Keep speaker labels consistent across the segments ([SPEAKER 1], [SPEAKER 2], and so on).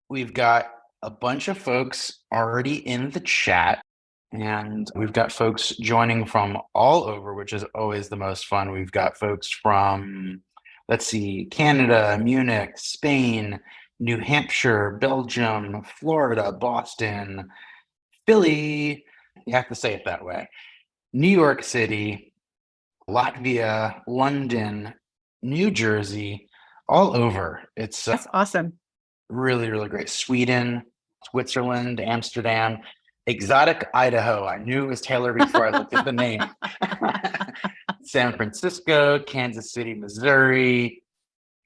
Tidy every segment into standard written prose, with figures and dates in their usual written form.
[SPEAKER 1] We've got a bunch of folks already in the chat, and we've got folks joining from all over, which is always the most fun. We've got folks from, let's see, Canada, Munich, Spain, New Hampshire, Belgium, Florida, Boston, Philly. You have to say it that way. New York City, Latvia, London, New Jersey, all over. It's
[SPEAKER 2] That's awesome.
[SPEAKER 1] really, really great. Sweden, Switzerland, Amsterdam, exotic Idaho. I knew it was tailored before I looked at the name. San Francisco, Kansas City, Missouri,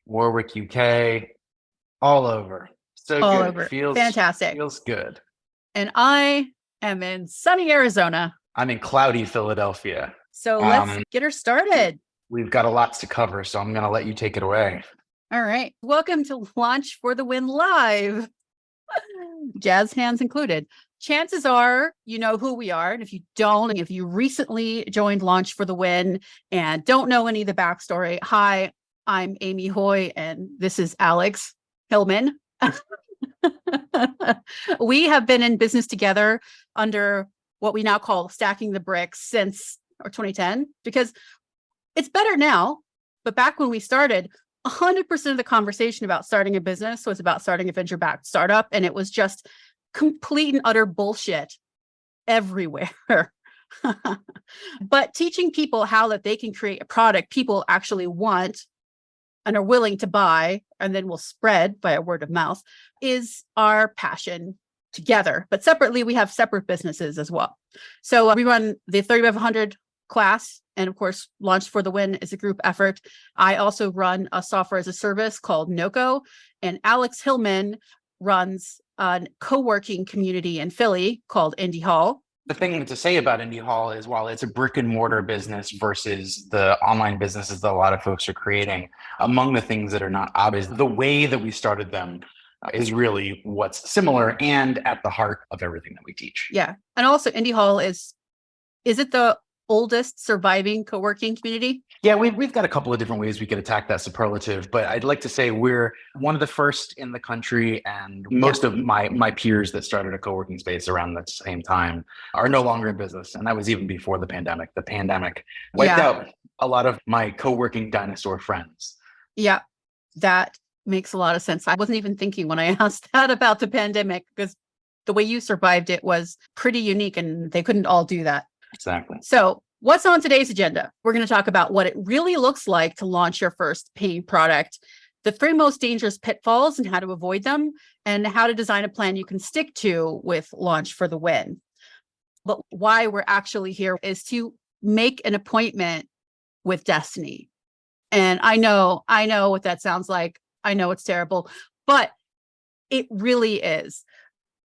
[SPEAKER 1] Warwick, UK, all over. So
[SPEAKER 2] All
[SPEAKER 1] good.
[SPEAKER 2] over.
[SPEAKER 1] Feels
[SPEAKER 2] Fantastic.
[SPEAKER 1] Feels good.
[SPEAKER 2] And I am in sunny Arizona.
[SPEAKER 1] I'm in cloudy Philadelphia.
[SPEAKER 2] So let's get her started.
[SPEAKER 1] We've got a lot to cover, so I'm going to let you take it away.
[SPEAKER 2] All right. Welcome to Launch for the Win Live. Jazz hands included. Chances are you know who we are. And if you don't, if you recently joined Launch for the Win and don't know any of the backstory, hi, I'm Amy Hoy, and this is Alex Hillman. We have been in business together under what we now call stacking the bricks since 2010, because it's better now. But back when we started, 100% of the conversation about starting a business was about starting a venture-backed startup. And it was just complete and utter bullshit everywhere. But teaching people how that they can create a product people actually want and are willing to buy, and then will spread by a word of mouth, is our passion together. But separately, we have separate businesses as well. So we run the 30 by 100 class. And of course, Launch for the Win is a group effort. I also run a software as a service called Noco. And Alex Hillman runs a co-working community in Philly called Indie Hall.
[SPEAKER 1] The thing to say about Indie Hall is while it's a brick and mortar business versus the online businesses that a lot of folks are creating, among the things that are not obvious, the way that we started them is really what's similar and at the heart of everything that we teach.
[SPEAKER 2] Yeah. And also Indie Hall is it the oldest surviving co-working community?
[SPEAKER 1] Yeah, we've got a couple of different ways we could attack that superlative, but I'd like to say we're one of the first in the country, and most of my peers that started a co-working space around the same time are no longer in business. And that was even before the pandemic. The pandemic wiped out a lot of my co-working dinosaur friends.
[SPEAKER 2] Yeah, that makes a lot of sense. I wasn't even thinking when I asked that about the pandemic, because the way you survived it was pretty unique and they couldn't all do that.
[SPEAKER 1] Exactly.
[SPEAKER 2] So what's on today's agenda? We're going to talk about what it really looks like to launch your first paying product, the 3 most dangerous pitfalls and how to avoid them, and how to design a plan you can stick to with Launch for the Win. But why we're actually here is to make an appointment with destiny. And I know what that sounds like. I know it's terrible, but it really is.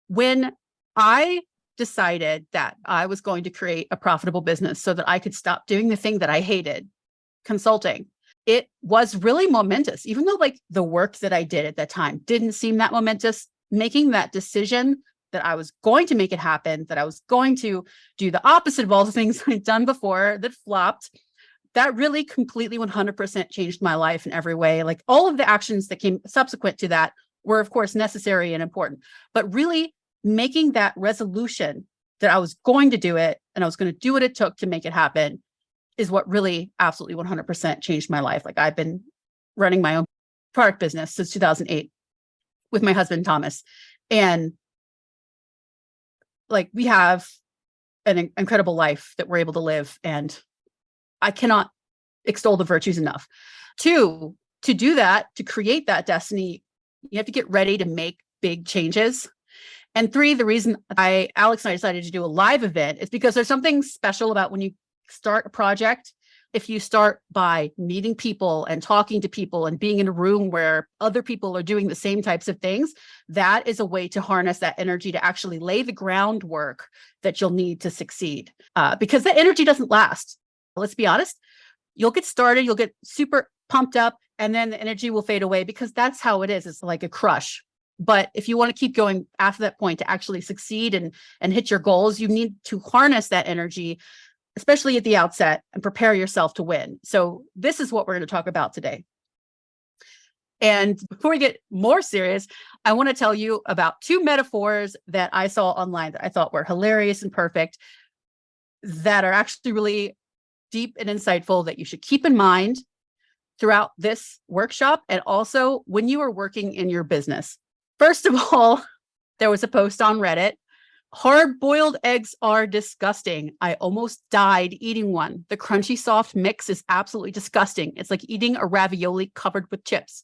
[SPEAKER 2] When I decided that I was going to create a profitable business so that I could stop doing the thing that I hated, consulting, it was really momentous. Even though like the work that I did at that time didn't seem that momentous, making that decision that I was going to make it happen, that I was going to do the opposite of all the things I'd done before that flopped, that really completely 100% changed my life in every way. Like all of the actions that came subsequent to that were, of course, necessary and important, but really making that resolution that I was going to do it and I was going to do what it took to make it happen is what really absolutely 100% changed my life. Like I've been running my own product business since 2008 with my husband, Thomas. And like we have an incredible life that we're able to live. And I cannot extol the virtues enough. To do that, to create that destiny, you have to get ready to make big changes. And 3, the reason Alex and I decided to do a live event is because there's something special about when you start a project. If you start by meeting people and talking to people and being in a room where other people are doing the same types of things, that is a way to harness that energy to actually lay the groundwork that you'll need to succeed. Because that energy doesn't last. Let's be honest. You'll get started, you'll get super pumped up, and then the energy will fade away because that's how it is. It's like a crush. But if you want to keep going after that point to actually succeed and hit your goals, you need to harness that energy, especially at the outset, and prepare yourself to win. So this is what we're going to talk about today. And before we get more serious, I want to tell you about two metaphors that I saw online that I thought were hilarious and perfect, that are actually really deep and insightful, that you should keep in mind throughout this workshop and also when you are working in your business. First of all, there was a post on Reddit. Hard-boiled eggs are disgusting. I almost died eating one. The crunchy soft mix is absolutely disgusting. It's like eating a ravioli covered with chips.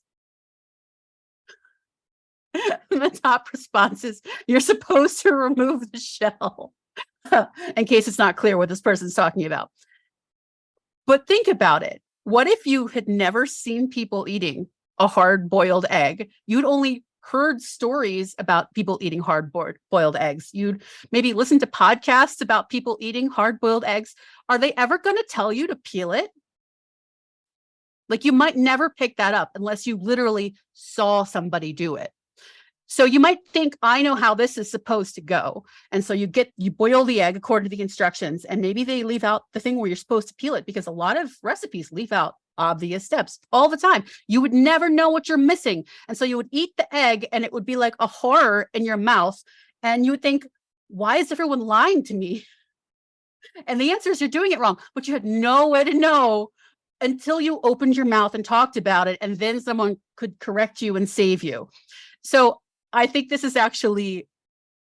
[SPEAKER 2] The top response is, you're supposed to remove the shell. In case it's not clear what this person's talking about. But think about it. What if you had never seen people eating a hard-boiled egg? You'd only heard stories about people eating hard-boiled eggs. You'd maybe listen to podcasts about people eating hard-boiled eggs. Are they ever going to tell you to peel it? Like, you might never pick that up unless you literally saw somebody do it. So you might think, I know how this is supposed to go. And so you boil the egg according to the instructions, and maybe they leave out the thing where you're supposed to peel it, because a lot of recipes leave out obvious steps all the time. You would never know what you're missing. And so you would eat the egg and it would be like a horror in your mouth. And you would think, why is everyone lying to me? And the answer is, you're doing it wrong, but you had no way to know until you opened your mouth and talked about it. And then someone could correct you and save you. So I think this is actually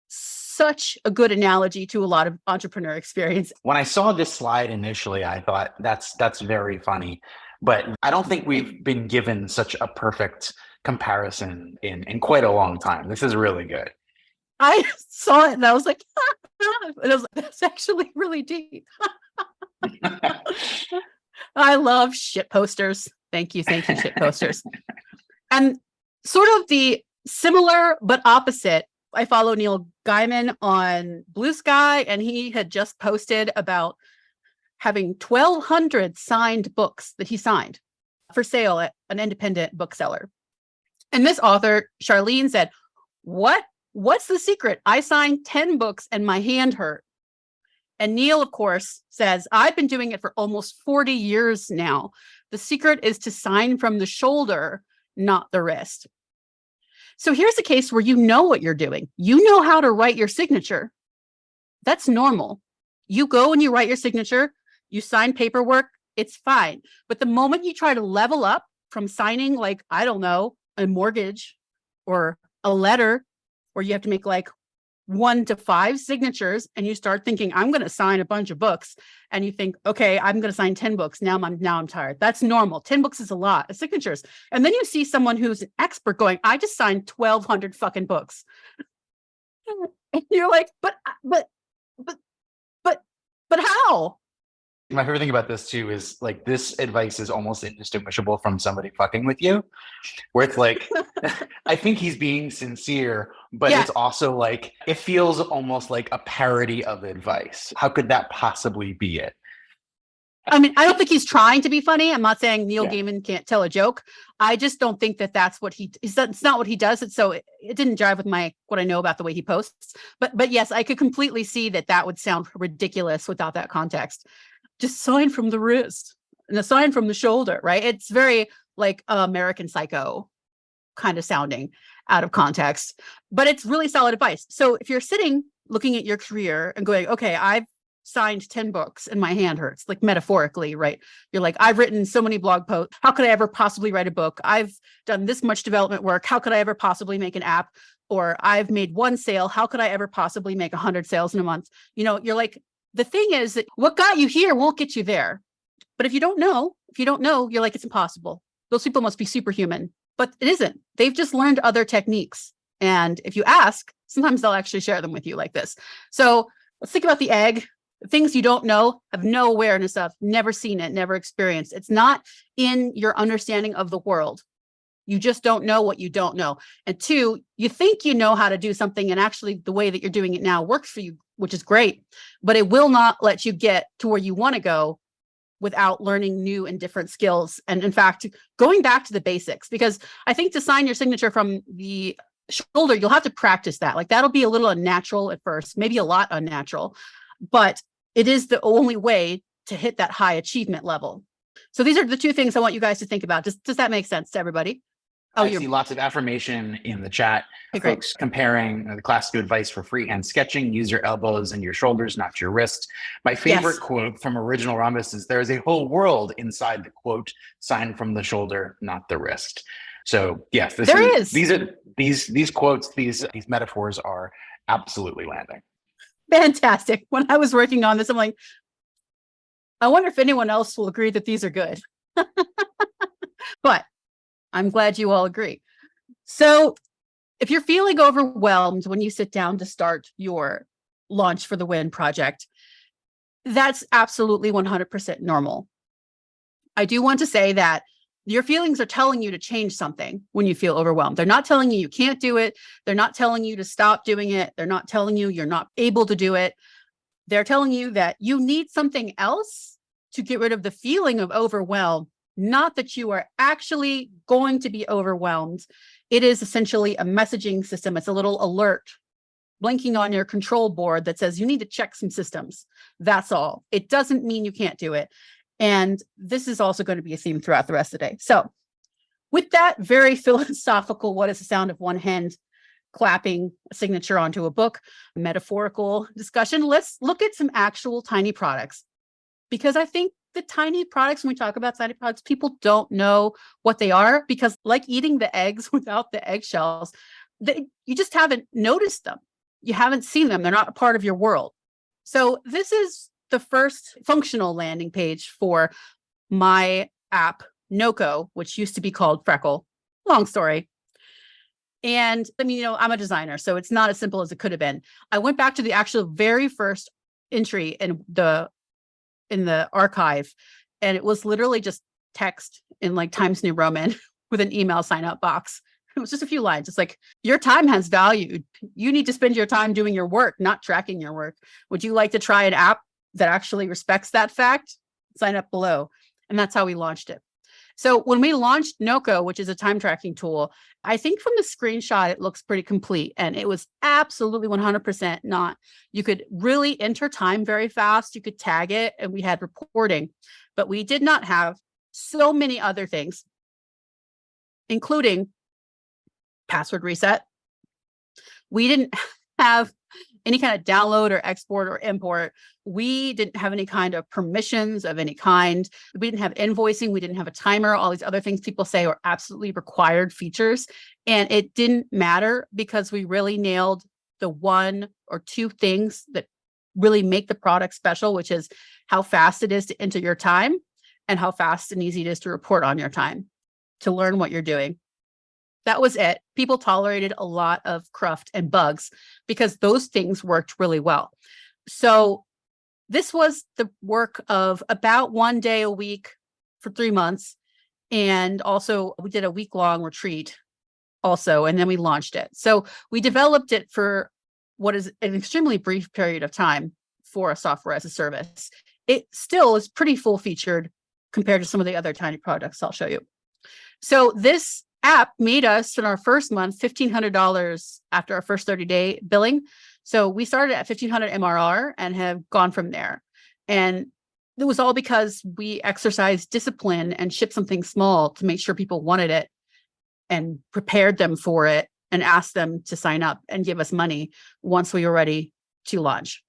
[SPEAKER 2] such a good analogy to a lot of entrepreneur experience.
[SPEAKER 1] When I saw this slide initially, I thought that's very funny, but I don't think we've been given such a perfect comparison in quite a long time. This is really good.
[SPEAKER 2] I saw it and I was like, and I was like, that's actually really deep. I love shit posters. Thank you, shit posters. And sort of the similar but opposite, I follow Neil Gaiman on Blue Sky, and he had just posted about having 1,200 signed books that he signed for sale at an independent bookseller. And this author, Charlene, said, what's the secret? I signed 10 books and my hand hurt. And Neil, of course, says, I've been doing it for almost 40 years now. The secret is to sign from the shoulder, not the wrist. So here's a case where you know what you're doing. You know how to write your signature. That's normal. You go and you write your signature, you sign paperwork, it's fine. But the moment you try to level up from signing, like, I don't know, a mortgage or a letter where you have to make like 1 to 5 signatures, and you start thinking, I'm going to sign a bunch of books, and you think, okay, I'm going to sign 10 books. Now I'm tired. That's normal. 10 books is a lot of signatures. And then you see someone who's an expert going, I just signed 1,200 fucking books. And you're like, but how?
[SPEAKER 1] My favorite thing about this too is, like, this advice is almost indistinguishable from somebody fucking with you, where it's like, I think he's being sincere, but
[SPEAKER 2] Yeah.
[SPEAKER 1] it's also like, it feels almost like a parody of advice. How could that possibly be it?
[SPEAKER 2] I mean, I don't think he's trying to be funny. I'm not saying Neil
[SPEAKER 1] Yeah.
[SPEAKER 2] Gaiman can't tell a joke. I just don't think that that's what it's not what he does. So it didn't jive with what I know about the way he posts. But yes, I could completely see that would sound ridiculous without that context. Just sign from the wrist and a sign from the shoulder, right? It's very like American Psycho kind of sounding out of context, but it's really solid advice. So if you're sitting looking at your career and going, okay, I've signed 10 books and my hand hurts, like metaphorically, right? You're like, I've written so many blog posts. How could I ever possibly write a book? I've done this much development work. How could I ever possibly make an app? Or I've made 1 sale. How could I ever possibly make 100 sales in a month? You know, you're like, the thing is that what got you here won't get you there. But if you don't know, you're like, it's impossible. Those people must be superhuman. But it isn't. They've just learned other techniques. And if you ask, sometimes they'll actually share them with you like this. So let's think about the egg. Things you don't know, have no awareness of, never seen it, never experienced. It's not in your understanding of the world. You just don't know what you don't know. And 2, you think you know how to do something, and actually the way that you're doing it now works for you, which is great, but it will not let you get to where you want to go without learning new and different skills. And in fact, going back to the basics, because I think to sign your signature from the shoulder, you'll have to practice that. Like, that'll be a little unnatural at first, maybe a lot unnatural, but it is the only way to hit that high achievement level. So these are the 2 things I want you guys to think about. Does that make sense to everybody? Oh,
[SPEAKER 1] I
[SPEAKER 2] you're
[SPEAKER 1] see lots of affirmation in the chat.
[SPEAKER 2] okay, great.
[SPEAKER 1] Folks comparing the classic advice for freehand sketching: use your elbows and your shoulders, not your wrist. My favorite
[SPEAKER 2] Yes,
[SPEAKER 1] quote from Original Rhombus is, there is a whole world inside the quote, sign from the shoulder, not the wrist. So yes,
[SPEAKER 2] there is.
[SPEAKER 1] these quotes, these metaphors are absolutely landing.
[SPEAKER 2] Fantastic. When I was working on this, I'm like, I wonder if anyone else will agree that these are good. But I'm glad you all agree. So if you're feeling overwhelmed when you sit down to start your Launch for the Win project, that's absolutely 100% normal. I do want to say that your feelings are telling you to change something when you feel overwhelmed. They're not telling you you can't do it. They're not telling you to stop doing it. They're not telling you you're not able to do it. They're telling you that you need something else to get rid of the feeling of overwhelm, not that you are actually going to be overwhelmed. It is essentially a messaging system. It's a little alert blinking on your control board that says you need to check some systems. That's all. It doesn't mean you can't do it. And this is also going to be a theme throughout the rest of the day. So with that very philosophical, what is the sound of one hand clapping a signature onto a book, metaphorical discussion, let's look at some actual tiny products. Because I think the tiny products, when we talk about tiny products, people don't know what they are, because like eating the eggs without the eggshells, you just haven't noticed them. You haven't seen them. They're not a part of your world. So this is the first functional landing page for my app, Noco, which used to be called Freckle. Long story. And I mean, I'm a designer, so it's not as simple as it could have been. I went back to the actual very first entry in the archive, and it was literally just text in like Times New Roman with an email sign up box. It was just a few lines. It's like, your time has value. You need to spend your time doing your work, not tracking your work. Would you like to try an app that actually respects that fact? Sign up below. And that's how we launched it. So when we launched Noco, which is a time tracking tool, I think from the screenshot, it looks pretty complete. And it was absolutely 100% not. You could really enter time very fast. You could tag it, and we had reporting. But we did not have so many other things, including password reset. We didn't have any kind of download or export or import. We didn't have any kind of permissions of any kind. We didn't have invoicing. We didn't have a timer. All these other things people say are absolutely required features. And it didn't matter, because we really nailed the one or two things that really make the product special, which is how fast it is to enter your time and how fast and easy it is to report on your time, to learn what you're doing. That was it. People tolerated a lot of cruft and bugs because those things worked really well. So this was the work of about 1 day a week for 3 months. And also we did a week-long retreat also, and then we launched it. So we developed it for what is an extremely brief period of time for a software as a service. It still is pretty full-featured compared to some of the other tiny products I'll show you. So this app made us, in our first month, $1,500 after our first 30-day billing. So we started at 1,500 MRR and have gone from there. And it was all because we exercised discipline and shipped something small to make sure people wanted it and prepared them for it and asked them to sign up and give us money once we were ready to launch.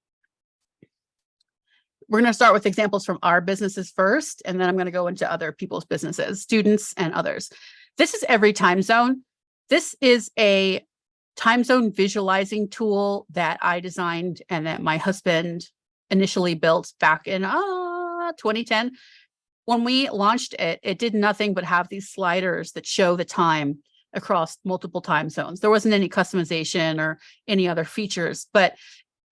[SPEAKER 2] We're going to start with examples from our businesses first, and then I'm going to go into other people's businesses, students and others. This is every time zone. This is a time zone visualizing tool that I designed and that my husband initially built back in 2010. When we launched it, it did nothing but have these sliders that show the time across multiple time zones. There wasn't any customization or any other features, but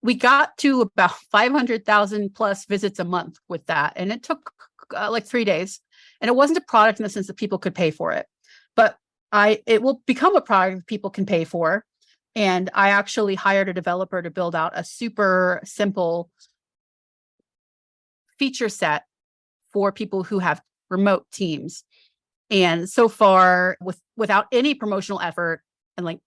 [SPEAKER 2] we got to about 500,000 plus visits a month with that. And it took like 3 days. And it wasn't a product in the sense that people could pay for it. But it will become a product that people can pay for. And I actually hired a developer to build out a super simple feature set for people who have remote teams. And so far, without any promotional effort and like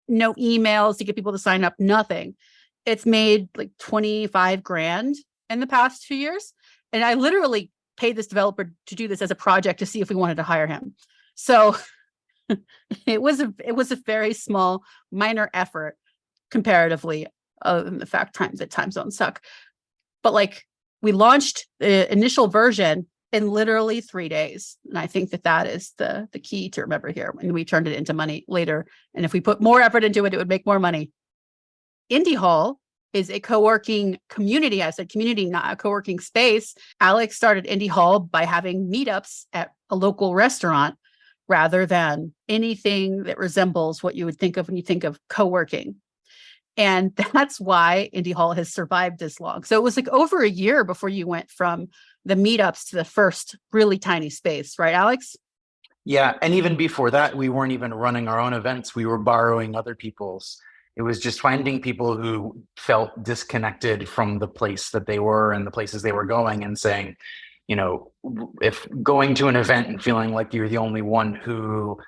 [SPEAKER 2] no emails to get people to sign up, nothing, it's made like 25 grand in the past 2 years. And I literally paid this developer to do this as a project to see if we wanted to hire him. So It was a very small, minor effort comparatively, other than the fact that time zones suck. But like, we launched the initial version in literally 3 days. And I think that is the key to remember here. And we turned it into money later. And if we put more effort into it, it would make more money. Indie Hall is a co-working community. I said community, not a co-working space. Alex started Indie Hall by having meetups at a local restaurant rather than anything that resembles what you would think of when you think of co-working. And that's why Indie Hall has survived this long. So it was like over a year before you went from the meetups to the first really tiny space, right, Alex?
[SPEAKER 1] Yeah. And even before that, we weren't even running our own events. We were borrowing other people's. It was just finding people who felt disconnected from the place that they were and the places they were going and saying, if going to an event and feeling like you're the only one who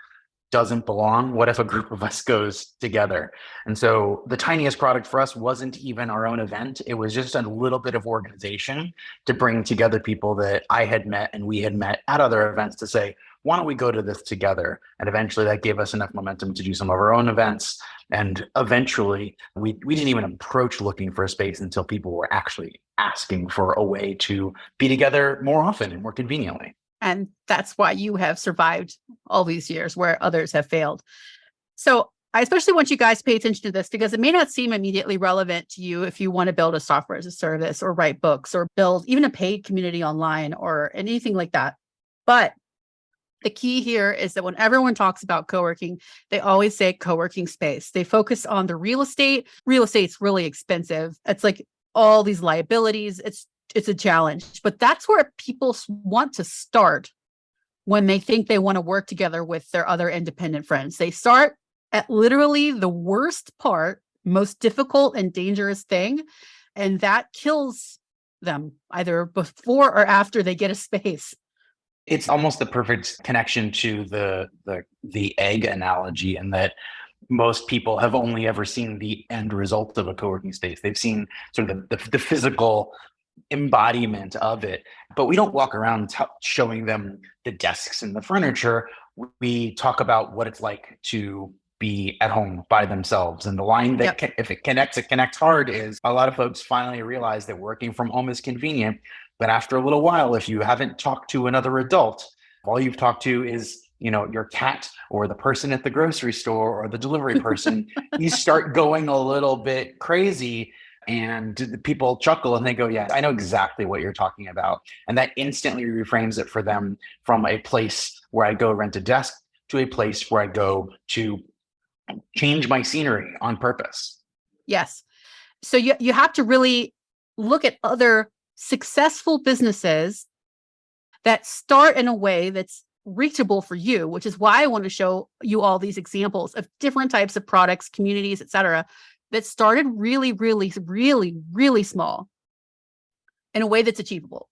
[SPEAKER 1] doesn't belong, what if a group of us goes together? And so the tiniest product for us wasn't even our own event. It was just a little bit of organization to bring together people that I had met and we had met at other events to say, why don't we go to this together? And eventually that gave us enough momentum to do some of our own events. And eventually we didn't even approach looking for a space until people were actually asking for a way to be together more often and more conveniently.
[SPEAKER 2] And that's why you have survived all these years where others have failed. So I especially want you guys to pay attention to this because it may not seem immediately relevant to you if you want to build a software as a service or write books or build even a paid community online or anything like that. But the key here is that when everyone talks about co-working, they always say co-working space. They focus on the real estate. Real estate's really expensive. It's like all these liabilities. It's a challenge, but that's where people want to start when they think they want to work together with their other independent friends. They start at literally the worst part, most difficult and dangerous thing, and that kills them either before or after they get a space.
[SPEAKER 1] It's almost the perfect connection to the egg analogy, in that most people have only ever seen the end result of a co-working space. They've seen sort of the physical embodiment of it, but we don't walk around showing them the desks and the furniture. We talk about what it's like to be at home by themselves. And the line that if it connects hard is a lot of folks finally realize that working from home is convenient. But after a little while, if you haven't talked to another adult, all you've talked to is, your cat or the person at the grocery store or the delivery person, you start going a little bit crazy. And the people chuckle and they go, yeah, I know exactly what you're talking about. And that instantly reframes it for them from a place where I go rent a desk to a place where I go to change my scenery on purpose.
[SPEAKER 2] Yes. So you have to really look at other successful businesses that start in a way that's reachable for you, which is why I want to show you all these examples of different types of products, communities, etc., that started really, really, really, really small in a way that's achievable.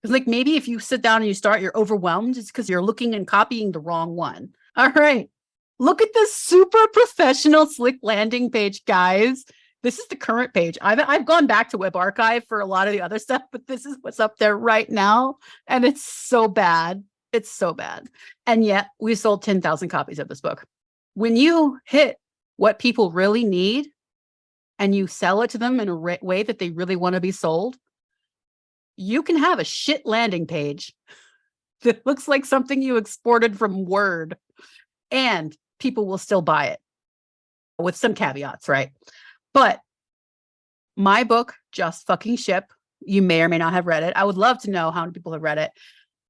[SPEAKER 2] It's like maybe if you sit down and you start, you're overwhelmed. It's because you're looking and copying the wrong one. All right. Look at this super professional, slick landing page, guys. This is the current page. I've gone back to Web Archive for a lot of the other stuff, but this is what's up there right now. And it's so bad. It's so bad. And yet we sold 10,000 copies of this book. When you hit what people really need and you sell it to them in a way that they really want to be sold, you can have a shit landing page that looks like something you exported from Word and people will still buy it with some caveats, right? But my book, Just Fucking Ship, you may or may not have read it. I would love to know how many people have read it.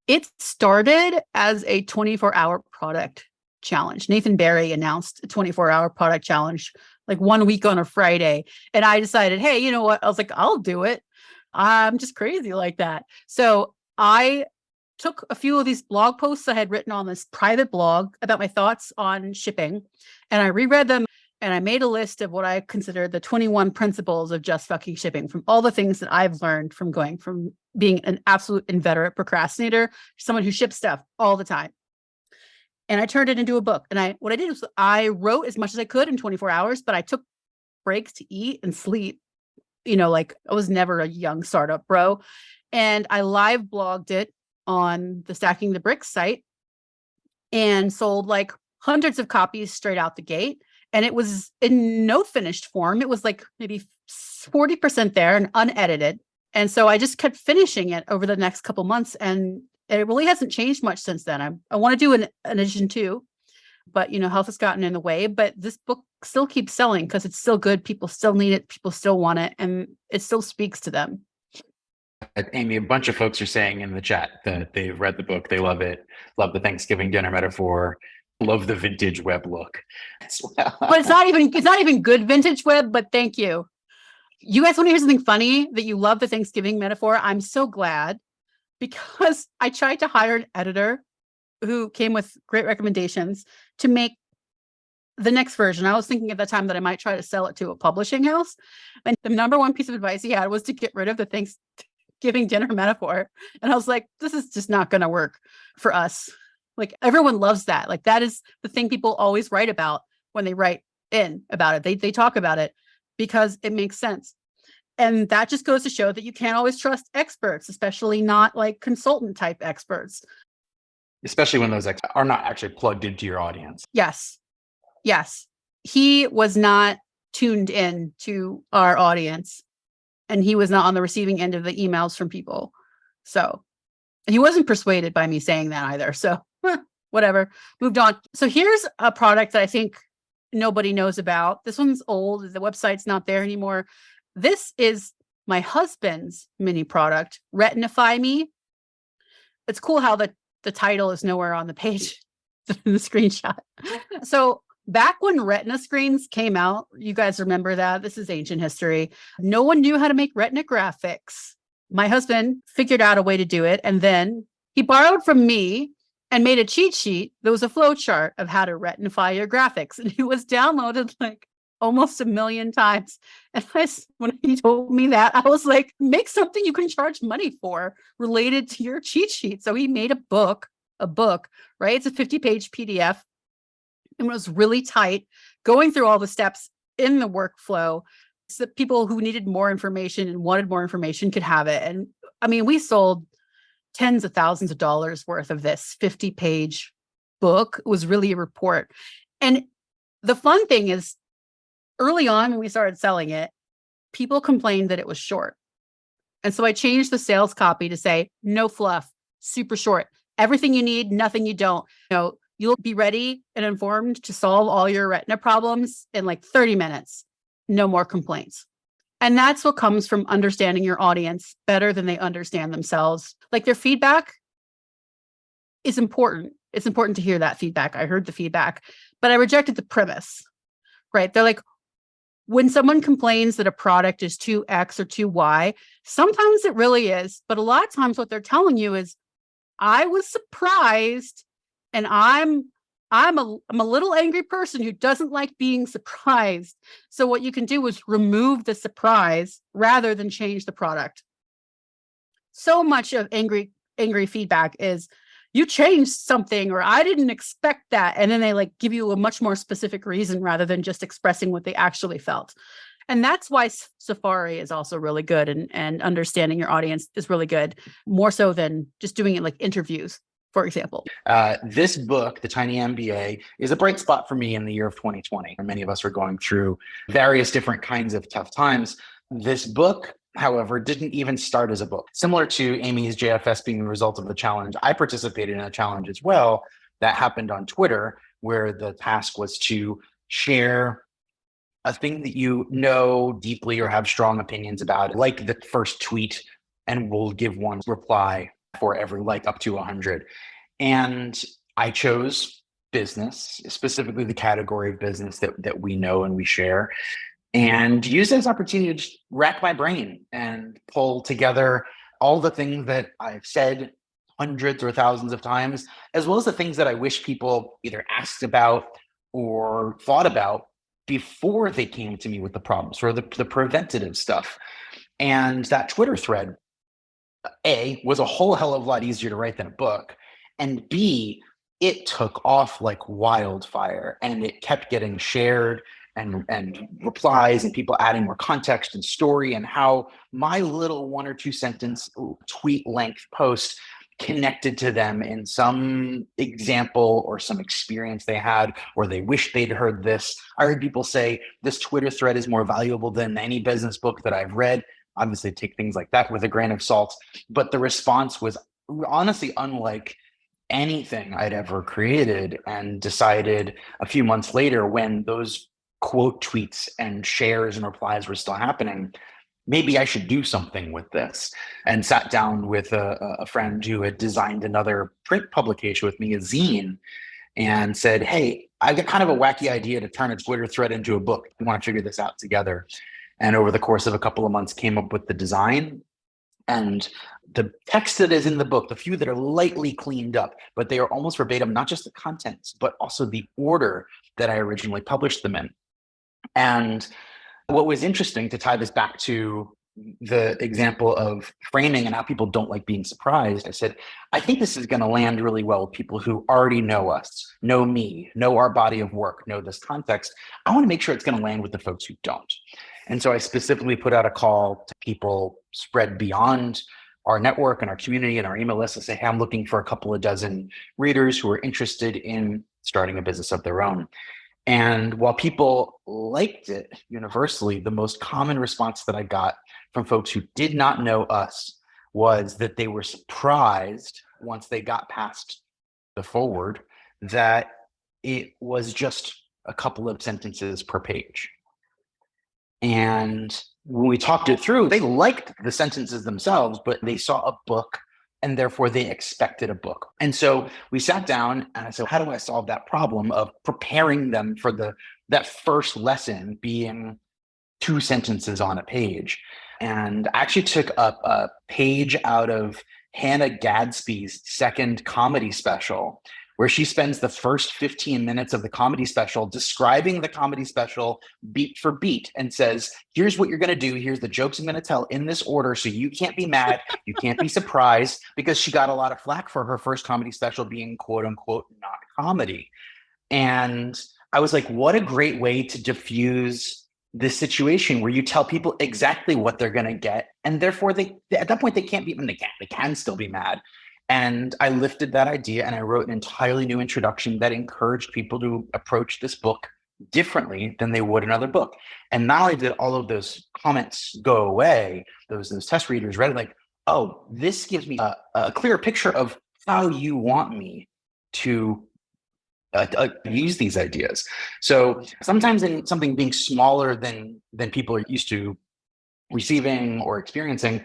[SPEAKER 2] It started as a 24-hour product challenge. Nathan Barry announced a 24-hour product challenge like 1 week on a Friday. And I decided, hey, you know what? I was like, I'll do it. I'm just crazy like that. So I took a few of these blog posts I had written on this private blog about my thoughts on shipping, and I reread them. And I made a list of what I consider the 21 principles of just fucking shipping, from all the things that I've learned from going from being an absolute inveterate procrastinator to someone who ships stuff all the time. And I turned it into a book. And what I did was I wrote as much as I could in 24 hours, but I took breaks to eat and sleep. Like I was never a young startup bro. And I live blogged it on the Stacking the Bricks site. and sold like hundreds of copies straight out the gate. And it was in no finished form. It was like maybe 40% there and unedited. And so I just kept finishing it over the next couple months. And it really hasn't changed much since then. I want to do an edition 2, but health has gotten in the way. But this book still keeps selling because it's still good. People still need it. People still want it. And it still speaks to them.
[SPEAKER 1] Amy, a bunch of folks are saying in the chat that they've read the book, they love it, love the Thanksgiving dinner metaphor, love the vintage web look as well.
[SPEAKER 2] But it's not even good vintage web, but thank you. You guys want to hear something funny that you love the Thanksgiving metaphor? I'm so glad, because I tried to hire an editor who came with great recommendations to make the next version. I was thinking at the time that I might try to sell it to a publishing house. And the number one piece of advice he had was to get rid of the Thanksgiving dinner metaphor. And I was like, this is just not going to work for us. Like, everyone loves that. Like, that is the thing people always write about when they write in about it. They talk about it because it makes sense. And that just goes to show that you can't always trust experts, especially not like consultant type experts.
[SPEAKER 1] Especially when those experts are not actually plugged into your audience.
[SPEAKER 2] Yes. He was not tuned in to our audience, and he was not on the receiving end of the emails from people. So, and he wasn't persuaded by me saying that either. So whatever, moved on. So here's a product that I think nobody knows about. This one's old. The website's not there anymore. This is my husband's mini product, Retinify Me. It's cool how the title is nowhere on the page in the screenshot. So back when Retina screens came out, you guys remember that? This is ancient history. No one knew how to make Retina graphics. My husband figured out a way to do it, and then he borrowed from me and made a cheat sheet that was a flow chart of how to retinify your graphics. And it was downloaded like almost 1 million times. And when he told me that, I was like, make something you can charge money for related to your cheat sheet. So he made a book, right? It's a 50-page PDF. And it was really tight, going through all the steps in the workflow so that people who needed more information and wanted more information could have it. And I mean, we sold tens of thousands of dollars worth of this 50-page book. It was really a report. And the fun thing is, early on when we started selling it, people complained that it was short. And so I changed the sales copy to say, no fluff, super short, everything you need, nothing you don't. You'll be ready and informed to solve all your retina problems in like 30 minutes. No more complaints. And that's what comes from understanding your audience better than they understand themselves. Like, their feedback is important. It's important to hear that feedback. I heard the feedback, but I rejected the premise, right? They're like, when someone complains that a product is too X or too Y, sometimes it really is. But a lot of times what they're telling you is, I was surprised, and I'm a little angry person who doesn't like being surprised. So what you can do is remove the surprise rather than change the product. So much of angry feedback is, you changed something, or I didn't expect that. And then they like give you a much more specific reason rather than just expressing what they actually felt. And that's why Safari is also really good, and understanding your audience is really good, more so than just doing it like interviews, for example.
[SPEAKER 1] This book, The Tiny MBA, is a bright spot for me in the year of 2020. Many of us are going through various different kinds of tough times. This book, however, didn't even start as a book. Similar to Amy's JFS being the result of the challenge, I participated in a challenge as well that happened on Twitter, where the task was to share a thing that you know deeply or have strong opinions about, like the first tweet, and we'll give one reply for every like up to 100. And I chose business, specifically the category of business that we know and we share, and use this opportunity to just rack my brain and pull together all the things that I've said hundreds or thousands of times, as well as the things that I wish people either asked about or thought about before they came to me with the problems, or the preventative stuff. And that Twitter thread, A, was a whole hell of a lot easier to write than a book, and B, it took off like wildfire, and it kept getting shared and replies, and people adding more context and story, and how my little 1 or 2 sentence tweet length post connected to them in some example or some experience they had, or they wish they'd heard this. I heard people say this Twitter thread is more valuable than any business book that I've read. Obviously, take things like that with a grain of salt. But the response was honestly unlike anything I'd ever created, and decided a few months later, when those quote tweets and shares and replies were still happening, maybe I should do something with this. And sat down with a friend who had designed another print publication with me, a zine, and said, hey, I've got kind of a wacky idea to turn a Twitter thread into a book. We want to figure this out together. And over the course of a couple of months, came up with the design and the text that is in the book, the few that are lightly cleaned up, but they are almost verbatim, not just the contents, but also the order that I originally published them in. And what was interesting, to tie this back to the example of framing and how people don't like being surprised, I said, I think this is going to land really well with people who already know us, know me, know our body of work, know this context. I want to make sure it's going to land with the folks who don't. And so I specifically put out a call to people spread beyond our network and our community and our email list to say, hey, I'm looking for a couple of dozen readers who are interested in starting a business of their own. And while people liked it universally, the most common response that I got from folks who did not know us was that they were surprised once they got past the forward that it was just a couple of sentences per page. And when we talked it through, they liked the sentences themselves, but they saw a book and therefore they expected a book. And so we sat down and I said, how do I solve that problem of preparing them for that first lesson being 2 sentences on a page? And I actually took a page out of Hannah Gadsby's second comedy special, where she spends the first 15 minutes of the comedy special describing the comedy special beat for beat and says, here's what you're going to do. Here's the jokes I'm going to tell in this order. So you can't be mad. You can't be surprised, because she got a lot of flack for her first comedy special being quote unquote not comedy. And I was like, what a great way to diffuse this situation where you tell people exactly what they're going to get. And therefore they, at that point, they can't be, they can still be mad. And I lifted that idea and I wrote an entirely new introduction that encouraged people to approach this book differently than they would another book. And not only did all of those comments go away, those test readers read it like, oh, this gives me a clearer picture of how you want me to use these ideas. So sometimes in something being smaller than people are used to receiving or experiencing,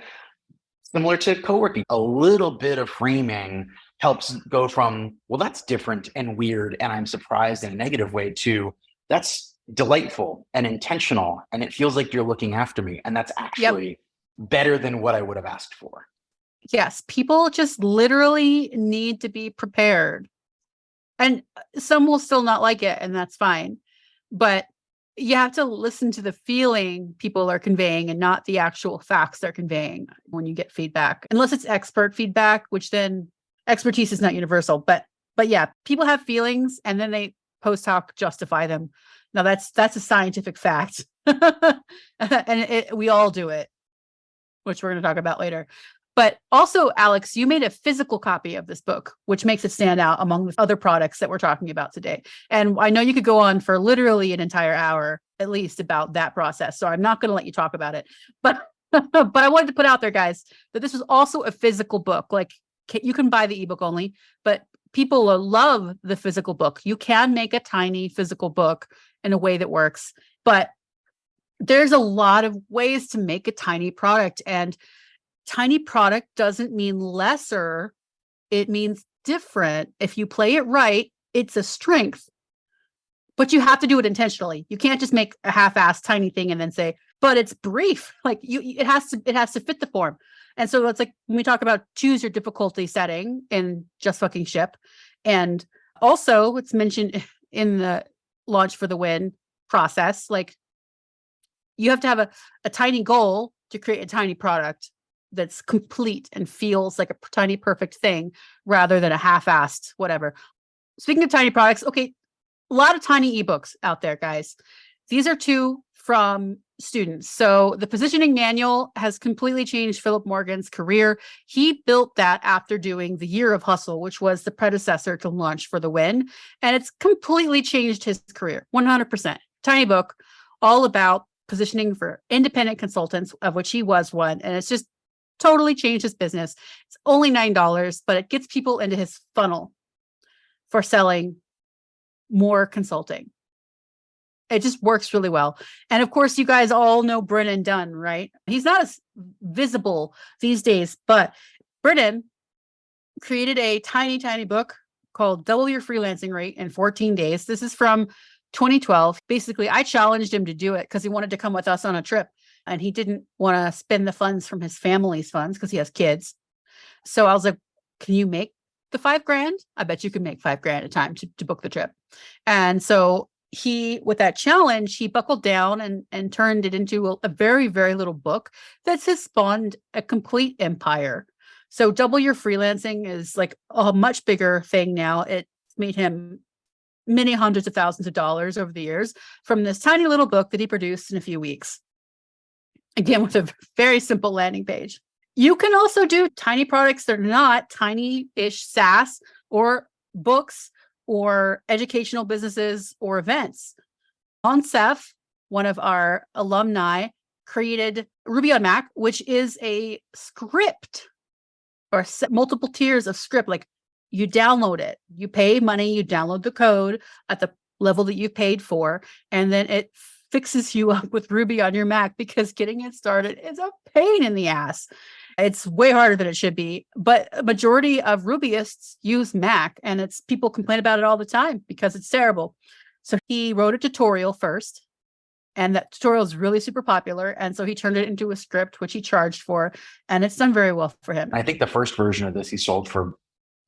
[SPEAKER 1] similar to co-working, a little bit of framing helps go from, well, that's different and weird and I'm surprised in a negative way, to that's delightful and intentional and it feels like you're looking after me. And that's actually better than what I would have asked for.
[SPEAKER 2] Yes, people just literally need to be prepared. And some will still not like it, and that's fine. But you have to listen to the feeling people are conveying and not the actual facts they're conveying when you get feedback, unless it's expert feedback, which then expertise is not universal. But yeah, people have feelings and then they post hoc justify them. Now that's a scientific fact. And we all do it, which we're going to talk about later. But also, Alex, you made a physical copy of this book, which makes it stand out among the other products that we're talking about today. And I know you could go on for literally an entire hour, at least, about that process. So I'm not going to let you talk about it. But I wanted to put out there, guys, that this was also a physical book. Like, you can buy the ebook only, but people love the physical book. You can make a tiny physical book in a way that works. But there's a lot of ways to make a tiny product. And tiny product doesn't mean lesser. It means different. If you play it right, it's a strength, but you have to do it intentionally. You can't just make a half-assed tiny thing and then say, but it's brief. Like it has to fit the form. And so it's like when we talk about choose your difficulty setting in Just Fucking Ship. And also it's mentioned in the Launch for the Win process, like you have to have a tiny goal to create a tiny product that's complete and feels like a tiny perfect thing rather than a half-assed whatever. Speaking of tiny products, okay, a lot of tiny ebooks out there, guys. These are 2 from students. So the positioning manual has completely changed Philip Morgan's career. He built that after doing the Year of Hustle, which was the predecessor to Launch for the Win. And it's completely changed his career, 100%. Tiny book, all about positioning for independent consultants, of which he was one. And it's just totally changed his business. It's only $9, but it gets people into his funnel for selling more consulting. It just works really well. And of course, you guys all know Brennan Dunn, right? He's not as visible these days, but Brennan created a tiny, tiny book called Double Your Freelancing Rate in 14 Days. This is from 2012. Basically, I challenged him to do it because he wanted to come with us on a trip and he didn't want to spend the funds from his family's funds because he has kids. So I was like, can you make the $5,000? I bet you can make $5,000 at a time to book the trip. And so with that challenge, he buckled down and turned it into a very, very little book that's has spawned a complete empire. So Double Your Freelancing is like a much bigger thing now. It made him many hundreds of thousands of dollars over the years from this tiny little book that he produced in a few weeks. Again, with a very simple landing page. You can also do tiny products that are not tiny-ish SaaS or books or educational businesses or events. Onsef, one of our alumni, created Ruby on Mac, which is a script or multiple tiers of script. Like you download it, you pay money, you download the code at the level that you paid for, and then it fixes you up with Ruby on your Mac because getting it started is a pain in the ass. It's way harder than it should be, but a majority of Rubyists use Mac and people complain about it all the time because it's terrible. So he wrote a tutorial first and that tutorial is really super popular. And so he turned it into a script, which he charged for, and it's done very well for him.
[SPEAKER 1] I think the first version of this he sold for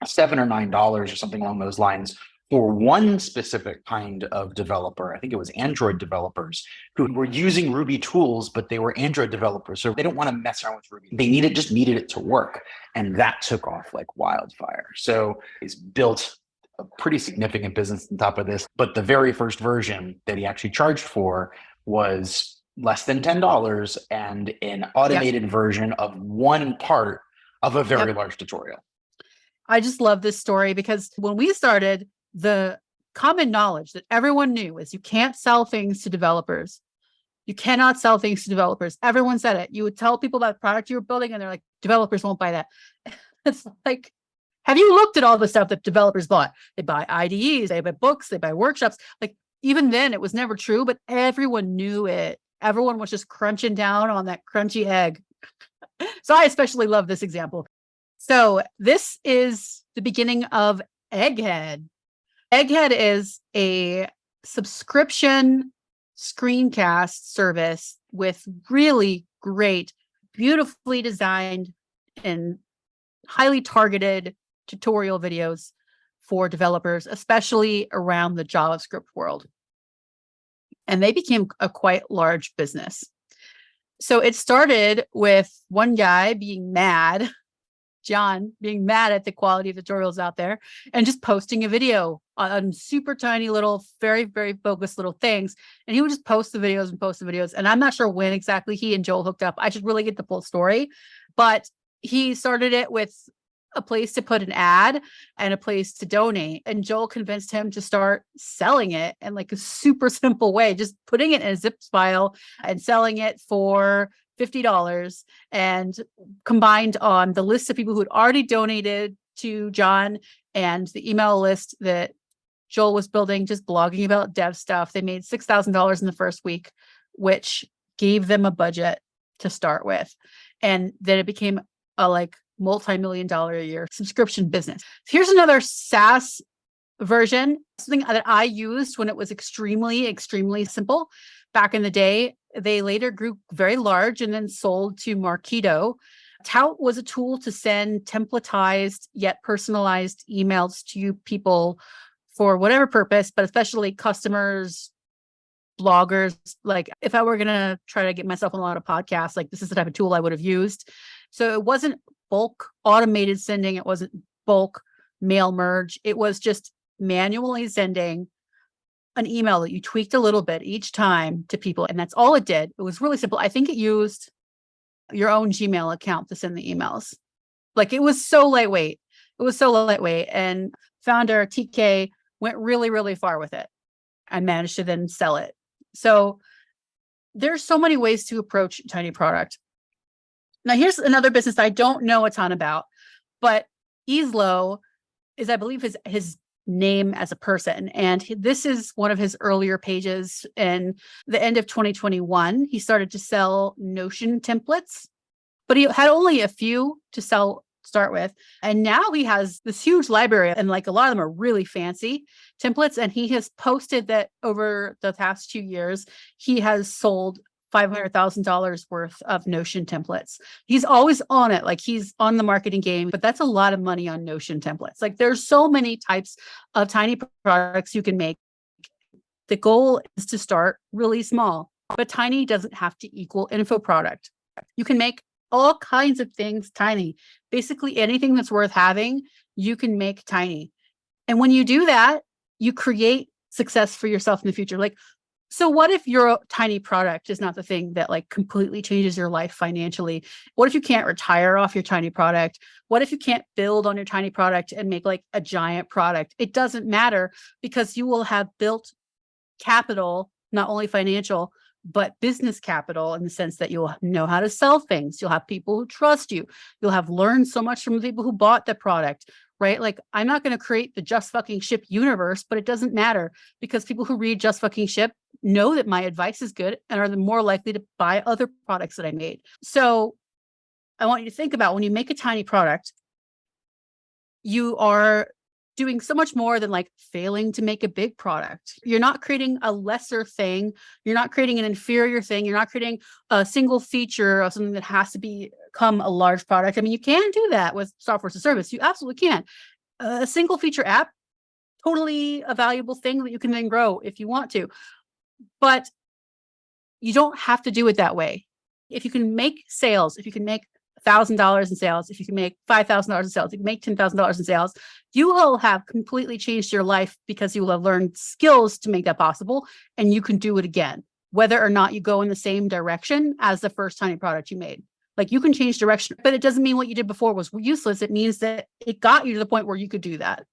[SPEAKER 1] $7 or $9 or something along those lines for one specific kind of developer. I think it was Android developers who were using Ruby tools, but they were Android developers. So they don't want to mess around with Ruby. They just needed it to work. And that took off like wildfire. So he's built a pretty significant business on top of this. But the very first version that he actually charged for was less than $10 and an automated version of one part of a very large tutorial.
[SPEAKER 2] I just love this story because when we started, the common knowledge that everyone knew is you can't sell things to developers. You cannot sell things to developers. Everyone said it. You would tell people about the product you were building and they're like, developers won't buy that. It's like, have you looked at all the stuff that developers bought? They buy IDEs, they buy books, they buy workshops. Like even then it was never true, but everyone knew it. Everyone was just crunching down on that crunchy egg. So I especially love this example. So this is the beginning of Egghead. Egghead is a subscription screencast service with really great, beautifully designed and highly targeted tutorial videos for developers, especially around the JavaScript world. And they became a quite large business. So it started with one guy being mad, John being mad at the quality of tutorials out there and just posting a video on super tiny little, very, very focused little things. And he would just post the videos and post the videos. And I'm not sure when exactly he and Joel hooked up. I should really get the full story, but he started it with a place to put an ad and a place to donate. And Joel convinced him to start selling it in like a super simple way, just putting it in a zip file and selling it for $50, and combined on the list of people who had already donated to John and the email list that Joel was building, just blogging about dev stuff. They made $6,000 in the first week, which gave them a budget to start with. And then it became a like multi-million-dollar a year subscription business. Here's another SaaS version, something that I used when it was extremely, extremely simple. Back in the day, they later grew very large and then sold to Marketo. Tout was a tool to send templatized yet personalized emails to people for whatever purpose, but especially customers, bloggers. Like if I were going to try to get myself on a lot of podcasts, like this is the type of tool I would have used. So it wasn't bulk automated sending. It wasn't bulk mail merge. It was just manually sending an email that you tweaked a little bit each time to people. And that's all it did. It was really simple. I think it used your own Gmail account to send the emails. Like, it was so lightweight. It was so lightweight. And founder TK went really, really far with it and managed to then sell it. So there's so many ways to approach a tiny product. Now, here's another business I don't know a ton about, but Easlow is, I believe, his name as a person. And this is one of his earlier pages. In the end of 2021, he started to sell Notion templates, but he had only a few to start with. And now he has this huge library, and like a lot of them are really fancy templates. And he has posted that over the past 2 years, he has sold $500,000 worth of Notion templates. He's always on it. Like, he's on the marketing game, but that's a lot of money on Notion templates. Like, there's so many types of tiny products you can make. The goal is to start really small, but tiny doesn't have to equal info product. You can make all kinds of things tiny. Basically anything that's worth having, you can make tiny. And when you do that, you create success for yourself in the future. Like, so what if your tiny product is not the thing that like completely changes your life financially? What if you can't retire off your tiny product? What if you can't build on your tiny product and make like a giant product? It doesn't matter, because you will have built capital, not only financial, but business capital, in the sense that you'll know how to sell things. You'll have people who trust you. You'll have learned so much from the people who bought the product, right? Like, I'm not going to create the Just Fucking Ship universe, but it doesn't matter, because people who read Just Fucking Ship know that my advice is good and are the more likely to buy other products that I made. So I want you to think about, when you make a tiny product, you are doing so much more than like failing to make a big product. You're not creating a lesser thing. You're not creating an inferior thing. You're not creating a single feature of something that has to become a large product. I mean, you can do that with software as a service. You absolutely can. A single feature app, totally a valuable thing that you can then grow if you want to. But you don't have to do it that way. If you can make sales, if you can make $1,000 in sales, if you can make $5,000 in sales, if you can make $10,000 in sales, you will have completely changed your life, because you will have learned skills to make that possible, and you can do it again, whether or not you go in the same direction as the first tiny product you made. Like, you can change direction, but it doesn't mean what you did before was useless. It means that it got you to the point where you could do that.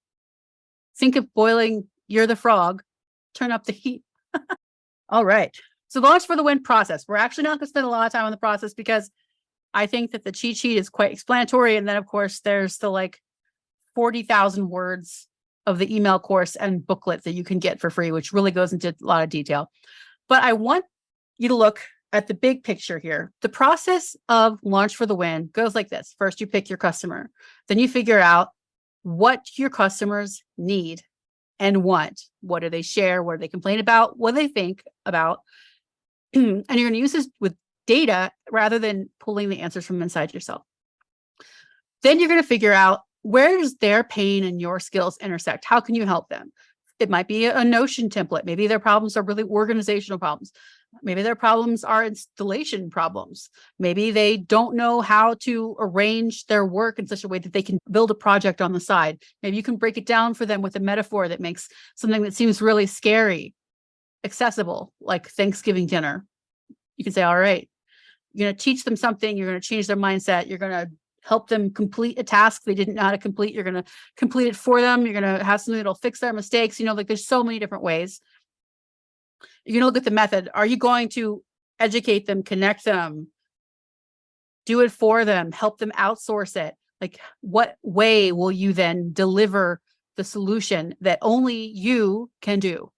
[SPEAKER 2] Think of boiling, you're the frog, turn up the heat. All right. So, launch for the win process. We're actually not going to spend a lot of time on the process, because I think that the cheat sheet is quite explanatory. And then, of course, there's the like 40,000 words of the email course and booklet that you can get for free, which really goes into a lot of detail. But I want you to look at the big picture here. The process of launch for the win goes like this. First, you pick your customer. Then you figure out what your customers need and want. What do they share? What do they complain about? What do they think about? And you're going to use this with data rather than pulling the answers from inside yourself. Then you're going to figure out, where does their pain and your skills intersect? How can you help them? It might be a Notion template. Maybe their problems are really organizational problems. Maybe their problems are installation problems. Maybe they don't know how to arrange their work in such a way that they can build a project on the side. Maybe you can break it down for them with a metaphor that makes something that seems really scary accessible, like Thanksgiving dinner. You can say, all right, you're going to teach them something. You're going to change their mindset. You're going to help them complete a task they didn't know how to complete. You're going to complete it for them. You're going to have something that'll fix their mistakes. Like, there's so many different ways. You're going to look at the method. Are you going to educate them, connect them, do it for them, help them outsource it? Like, what way will you then deliver the solution that only you can do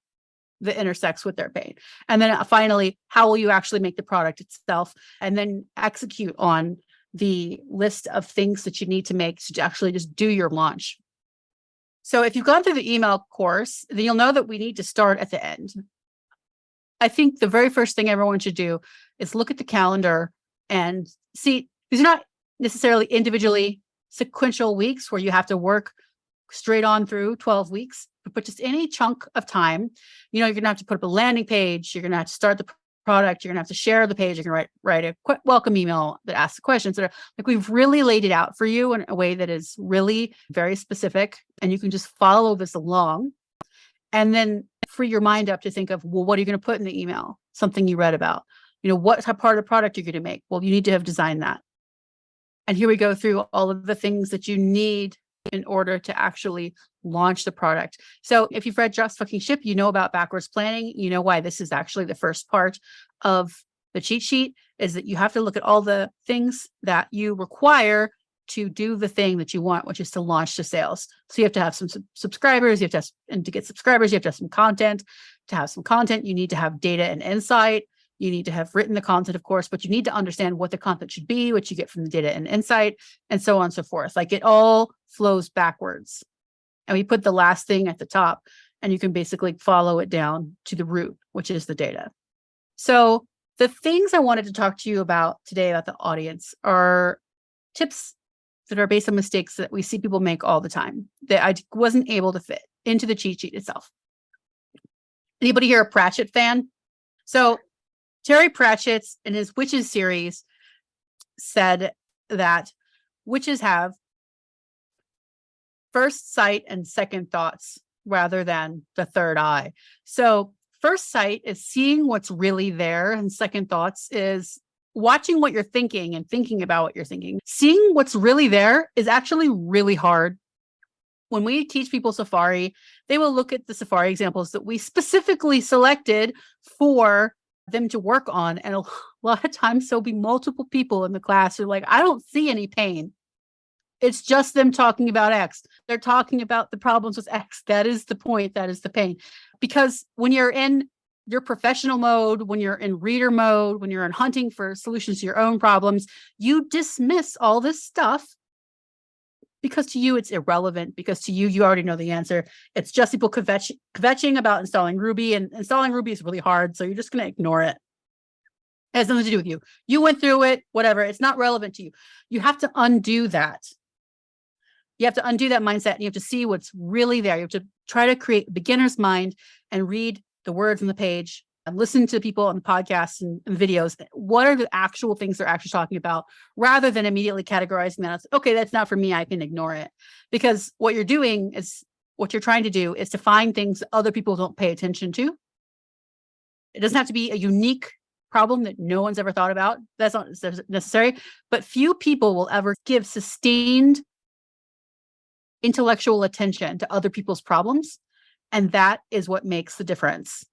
[SPEAKER 2] that intersects with their pain? And then finally, how will you actually make the product itself? And then execute on the list of things that you need to make to actually just do your launch. So if you've gone through the email course, then you'll know that we need to start at the end. I think the very first thing everyone should do is look at the calendar and see, these are not necessarily individually sequential weeks where you have to work straight on through 12 weeks, but just any chunk of time. You're going to have to put up a landing page. You're going to have to start the product. You're going to have to share the page. You're going to write a quick welcome email that asks the questions. That are, like, we've really laid it out for you in a way that is really very specific, and you can just follow this along. And then free your mind up to think of, well, what are you going to put in the email? Something you read about, what part of the product you're going to make. Well, you need to have designed that. And here we go through all of the things that you need in order to actually launch the product. So if you've read Just Fucking Ship, you know about backwards planning. You know why this is actually the first part of the cheat sheet, is that you have to look at all the things that you require to do the thing that you want, which is to launch to sales. So you have to have some subscribers, and to get subscribers, you have to have some content. To have some content, you need to have data and insight. You need to have written the content, of course, but you need to understand what the content should be, what you get from the data and insight, and so on and so forth. Like, it all flows backwards. And we put the last thing at the top, and you can basically follow it down to the root, which is the data. So the things I wanted to talk to you about today about the audience are tips that are based on mistakes that we see people make all the time that I wasn't able to fit into the cheat sheet itself. Anybody here a Pratchett fan? So Terry Pratchett in his Witches series said that witches have first sight and second thoughts rather than the third eye. So first sight is seeing what's really there, and second thoughts is watching what you're thinking and thinking about what you're thinking. Seeing what's really there is actually really hard. When we teach people Safari, they will look at the Safari examples that we specifically selected for them to work on. And a lot of times there'll be multiple people in the class who are like, I don't see any pain. It's just them talking about X. They're talking about the problems with X. That is the point. That is the pain. Because when you're in your professional mode, when you're in reader mode, when you're in hunting for solutions to your own problems, you dismiss all this stuff because to you it's irrelevant, because to you, you already know the answer. It's just people kvetching about installing Ruby, and installing Ruby is really hard. So you're just going to ignore it. It has nothing to do with you. You went through it, whatever. It's not relevant to you. You have to undo that. You have to undo that mindset, and you have to see what's really there. You have to try to create a beginner's mind and read the words on the page and listen to people on the podcasts and videos. What are the actual things they're actually talking about, rather than immediately categorizing that as, okay, that's not for me, I can ignore it. Because what you're trying to do is to find things other people don't pay attention to. It doesn't have to be a unique problem that no one's ever thought about. That's not necessary. But few people will ever give sustained intellectual attention to other people's problems. And that is what makes the difference.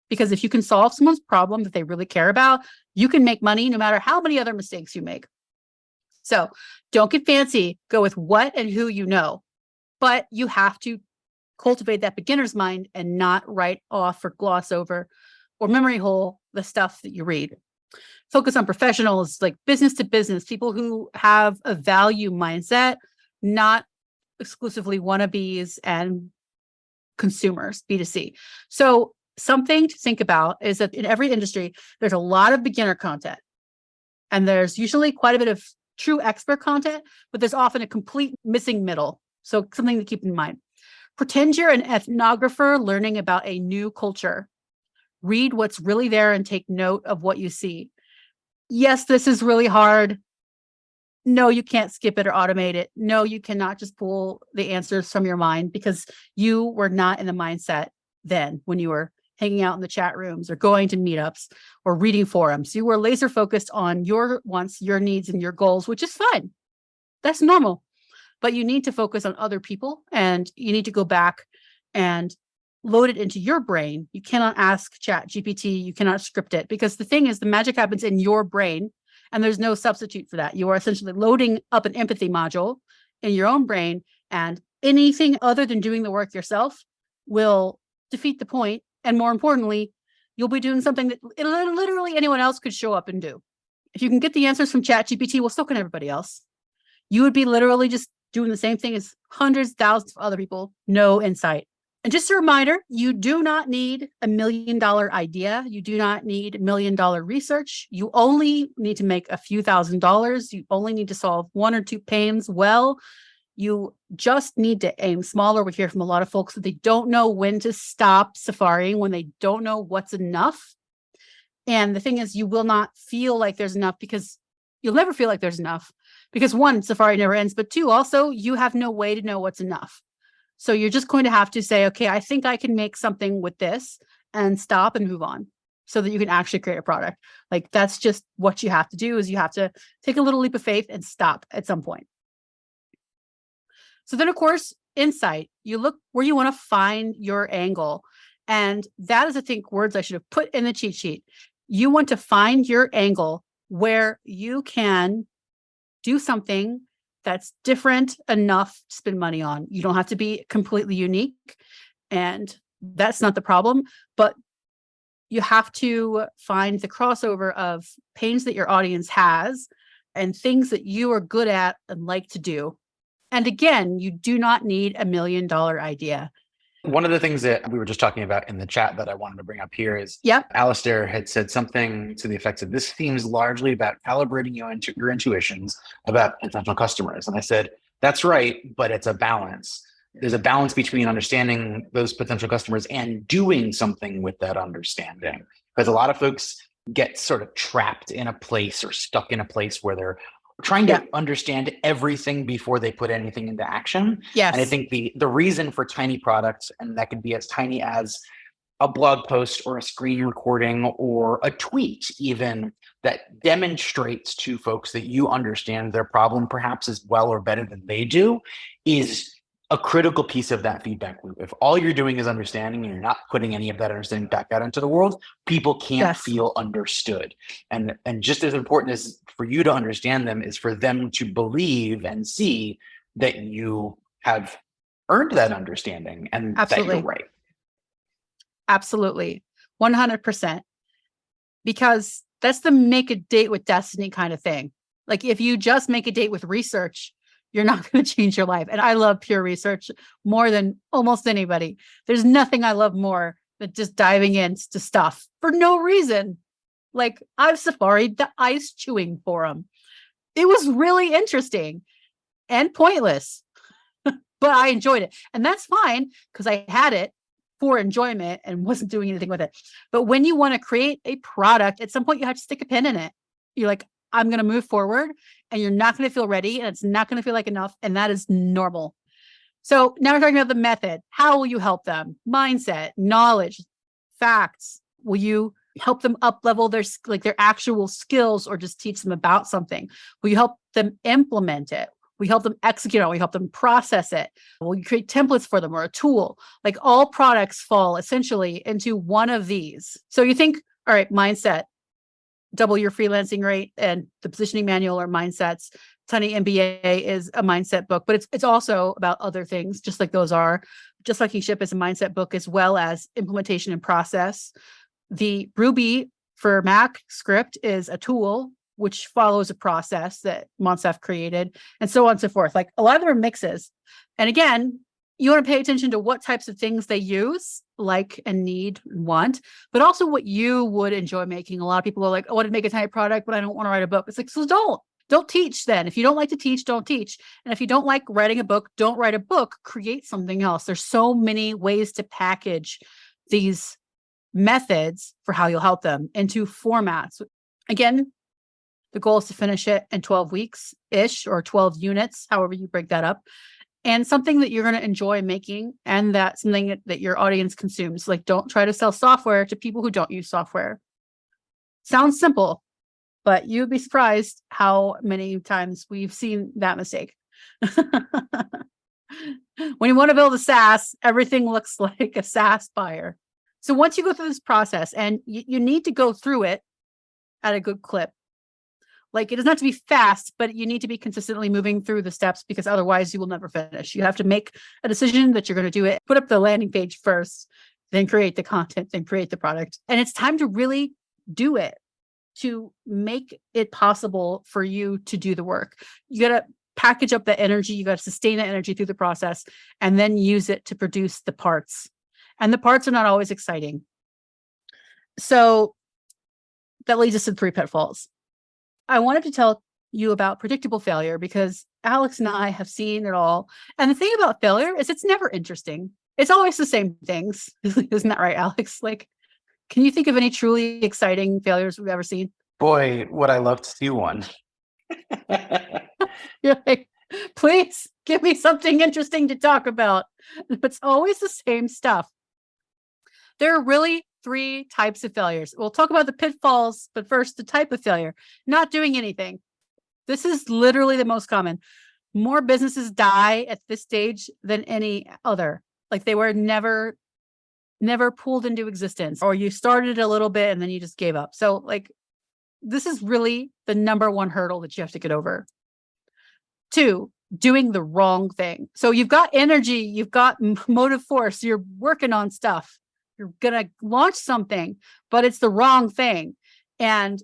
[SPEAKER 2] Because if you can solve someone's problem that they really care about, you can make money no matter how many other mistakes you make. So don't get fancy. Go with what and who you know. But you have to cultivate that beginner's mind and not write off or gloss over or memory hole the stuff that you read. Focus on professionals, like business to business, people who have a value mindset, not exclusively wannabes and consumers, B2C. So something to think about is that in every industry, there's a lot of beginner content, and there's usually quite a bit of true expert content, but there's often a complete missing middle. So something to keep in mind. Pretend you're an ethnographer learning about a new culture. Read what's really there and take note of what you see. Yes, this is really hard. No, you can't skip it or automate it. No, you cannot just pull the answers from your mind, because you were not in the mindset then when you were hanging out in the chat rooms or going to meetups or reading forums. You were laser focused on your wants, your needs, and your goals, which is fine. That's normal. But you need to focus on other people, and you need to go back and load it into your brain. You cannot ask Chat GPT. You cannot script it, because the thing is, the magic happens in your brain, and there's no substitute for that. You are essentially loading up an empathy module in your own brain, and anything other than doing the work yourself will defeat the point. And more importantly, you'll be doing something that literally anyone else could show up and do. If you can get the answers from ChatGPT, well, so can everybody else. You would be literally just doing the same thing as hundreds, thousands of other people, no insight. And just a reminder, you do not need $1 million idea. You do not need $1 million research. You only need to make a few $1,000s. You only need to solve 1 or 2 pains well. You just need to aim smaller. We hear from a lot of folks that they don't know when to stop Safari, when they don't know what's enough. And the thing is, you will not feel like there's enough, because you'll never feel like there's enough. Because 1, Safari never ends. But 2, also, you have no way to know what's enough. So you're just going to have to say, okay, I think I can make something with this, and stop and move on so that you can actually create a product. Like, that's just what you have to do, is you have to take a little leap of faith and stop at some point. So then, of course, insight, you look where you want to find your angle. And that is, I think, words I should have put in the cheat sheet. You want to find your angle where you can do something that's different enough to spend money on. You don't have to be completely unique, and that's not the problem, but you have to find the crossover of pains that your audience has and things that you are good at and like to do. And again, you do not need $1 million idea.
[SPEAKER 1] One of the things that we were just talking about in the chat that I wanted to bring up here is
[SPEAKER 2] Yep.
[SPEAKER 1] Alistair had said something to the effects of, this seems largely about calibrating you into your intuitions about potential customers. And I said, that's right, but it's a balance. There's a balance between understanding those potential customers and doing something with that understanding. Because a lot of folks get sort of trapped in a place or stuck in a place where they're trying to understand everything before they put anything into action.
[SPEAKER 2] Yes.
[SPEAKER 1] And I think the reason for tiny products, and that could be as tiny as a blog post or a screen recording or a tweet even, that demonstrates to folks that you understand their problem perhaps as well or better than they do, is a critical piece of that feedback loop. If all you're doing is understanding and you're not putting any of that understanding back out into the world, people can't feel understood. And just as important as for you to understand them is for them to believe and see that you have earned that understanding and that you're right.
[SPEAKER 2] Absolutely. 100%. Because that's the make a date with destiny kind of thing. Like, if you just make a date with research, you're not going to change your life. And I love pure research more than almost anybody. There's nothing I love more than just diving into stuff for no reason. Like, I've safaried the ice chewing forum. It was really interesting and pointless, but I enjoyed it. And that's fine, because I had it for enjoyment and wasn't doing anything with it. But when you want to create a product, at some point you have to stick a pin in it. You're like, I'm going to move forward, and you're not going to feel ready, and it's not going to feel like enough. And that is normal. So now we're talking about the method. How will you help them? Mindset, knowledge, facts. Will you help them up level their actual skills, or just teach them about something? Will you help them implement it? We help them execute it. We help them process it. Will you create templates for them or a tool? Like, all products fall essentially into one of these. So you think, all right, mindset, double your freelancing rate, and the positioning manual or mindsets. Tiny MBA is a mindset book, but it's also about other things, just like those are. Just Like You Ship is a mindset book, as well as implementation and process. The Ruby for Mac script is a tool which follows a process that Monsef created, and so on and so forth. Like, a lot of them are mixes. And again, you want to pay attention to what types of things they use, like, and need, and want, but also what you would enjoy making. A lot of people are like, I want to make a tiny product, but I don't want to write a book. It's like, so don't teach then. If you don't like to teach, don't teach. And if you don't like writing a book, don't write a book, create something else. There's so many ways to package these methods for how you'll help them into formats. Again, the goal is to finish it in 12 weeks-ish, or 12 units, however you break that up. And something that you're going to enjoy making, and that's something that your audience consumes. Like, don't try to sell software to people who don't use software. Sounds simple, but you'd be surprised how many times we've seen that mistake. When you want to build a SaaS, everything looks like a SaaS buyer. So once you go through this process, and you need to go through it at a good clip. Like, it doesn't have to be fast, but you need to be consistently moving through the steps, because otherwise you will never finish. You have to make a decision that you're going to do it, put up the landing page first, then create the content, then create the product. And it's time to really do it, to make it possible for you to do the work. You got to package up the energy. You got to sustain that energy through the process, and then use it to produce the parts. And the parts are not always exciting. So that leads us to 3 pitfalls. I wanted to tell you about predictable failure, because Alex and I have seen it all. And the thing about failure is, it's never interesting. It's always the same things. Isn't that right, Alex? Like, can you think of any truly exciting failures we've ever seen?
[SPEAKER 1] Boy, would I love to see one.
[SPEAKER 2] You're like, please. Give me something interesting to talk about. It's always the same stuff. There are really 3 types of failures. We'll talk about the pitfalls, but first, the type of failure, not doing anything. This is literally the most common. More businesses die at this stage than any other. Like they were never pulled into existence, or you started a little bit and then you just gave up. So like, this is really the number 1 hurdle that you have to get over. 2, doing the wrong thing. So you've got energy, you've got motive force, you're working on stuff. You're going to launch something, but it's the wrong thing. And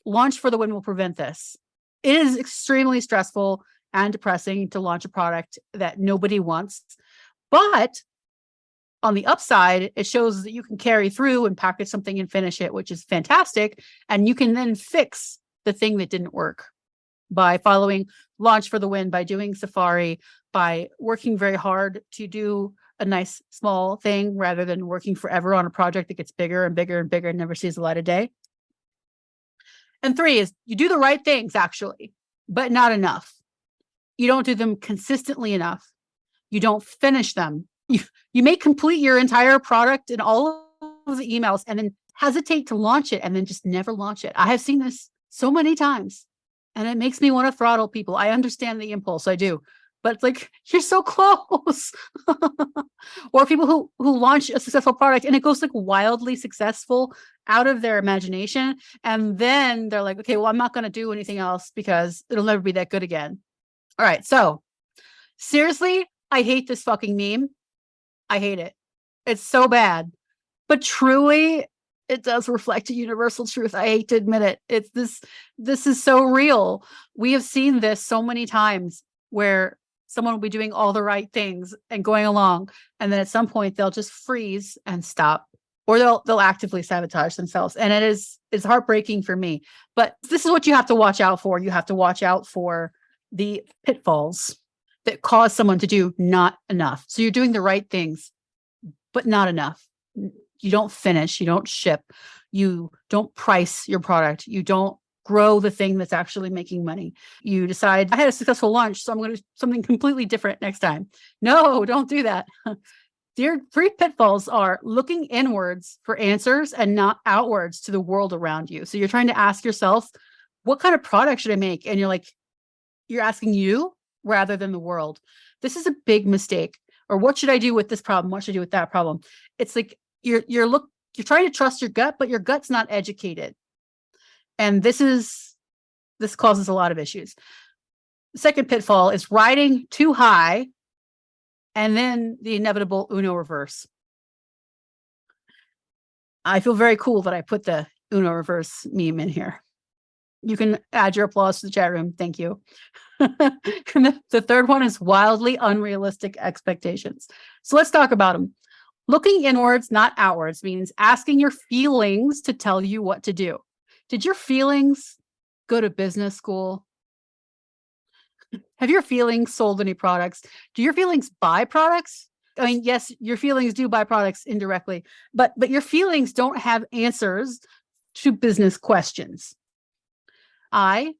[SPEAKER 2] Launch for the Win will prevent this. It is extremely stressful and depressing to launch a product that nobody wants. But on the upside, it shows that you can carry through and package something and finish it, which is fantastic. And you can then fix the thing that didn't work by following Launch for the Win, by doing Safari, by working very hard to do a nice small thing rather than working forever on a project that gets bigger and bigger and bigger and never sees the light of day. And 3 is you do the right things actually, but not enough. You don't do them consistently enough. You don't finish them. You may complete your entire product and all of the emails and then hesitate to launch it and then just never launch it. I have seen this so many times and it makes me want to throttle people. I understand the impulse, I do. But it's like, you're so close. Or people who launch a successful product and it goes like wildly successful out of their imagination. And then they're like, okay, well, I'm not going to do anything else because it'll never be that good again. All right. So seriously, I hate this fucking meme. I hate it. It's so bad. But truly, it does reflect a universal truth. I hate to admit it. It's this is so real. We have seen this so many times where someone will be doing all the right things and going along, and then at some point they'll just freeze and stop, or they'll actively sabotage themselves. And it's heartbreaking for me. But this is what you have to watch out for. You have to watch out for the pitfalls that cause someone to do not enough. So you're doing the right things, but not enough. You don't finish, you don't ship, you don't price your product, you don't grow the thing that's actually making money. You decide, I had a successful launch, so I'm going to do something completely different next time. No, don't do that. Your 3 pitfalls are looking inwards for answers and not outwards to the world around you. So you're trying to ask yourself, what kind of product should I make? And you're asking you rather than the world. This is a big mistake. Or what should I do with this problem? What should I do with that problem? It's like you're trying to trust your gut, but your gut's not educated. And this causes a lot of issues. The second pitfall is riding too high and then the inevitable Uno reverse. I feel very cool that I put the Uno reverse meme in here. You can add your applause to the chat room. Thank you. The third one is wildly unrealistic expectations. So let's talk about them. Looking inwards, not outwards, means asking your feelings to tell you what to do. Did your feelings go to business school? Have your feelings sold any products? Do your feelings buy products? I mean, yes, your feelings do buy products indirectly, but your feelings don't have answers to business questions. I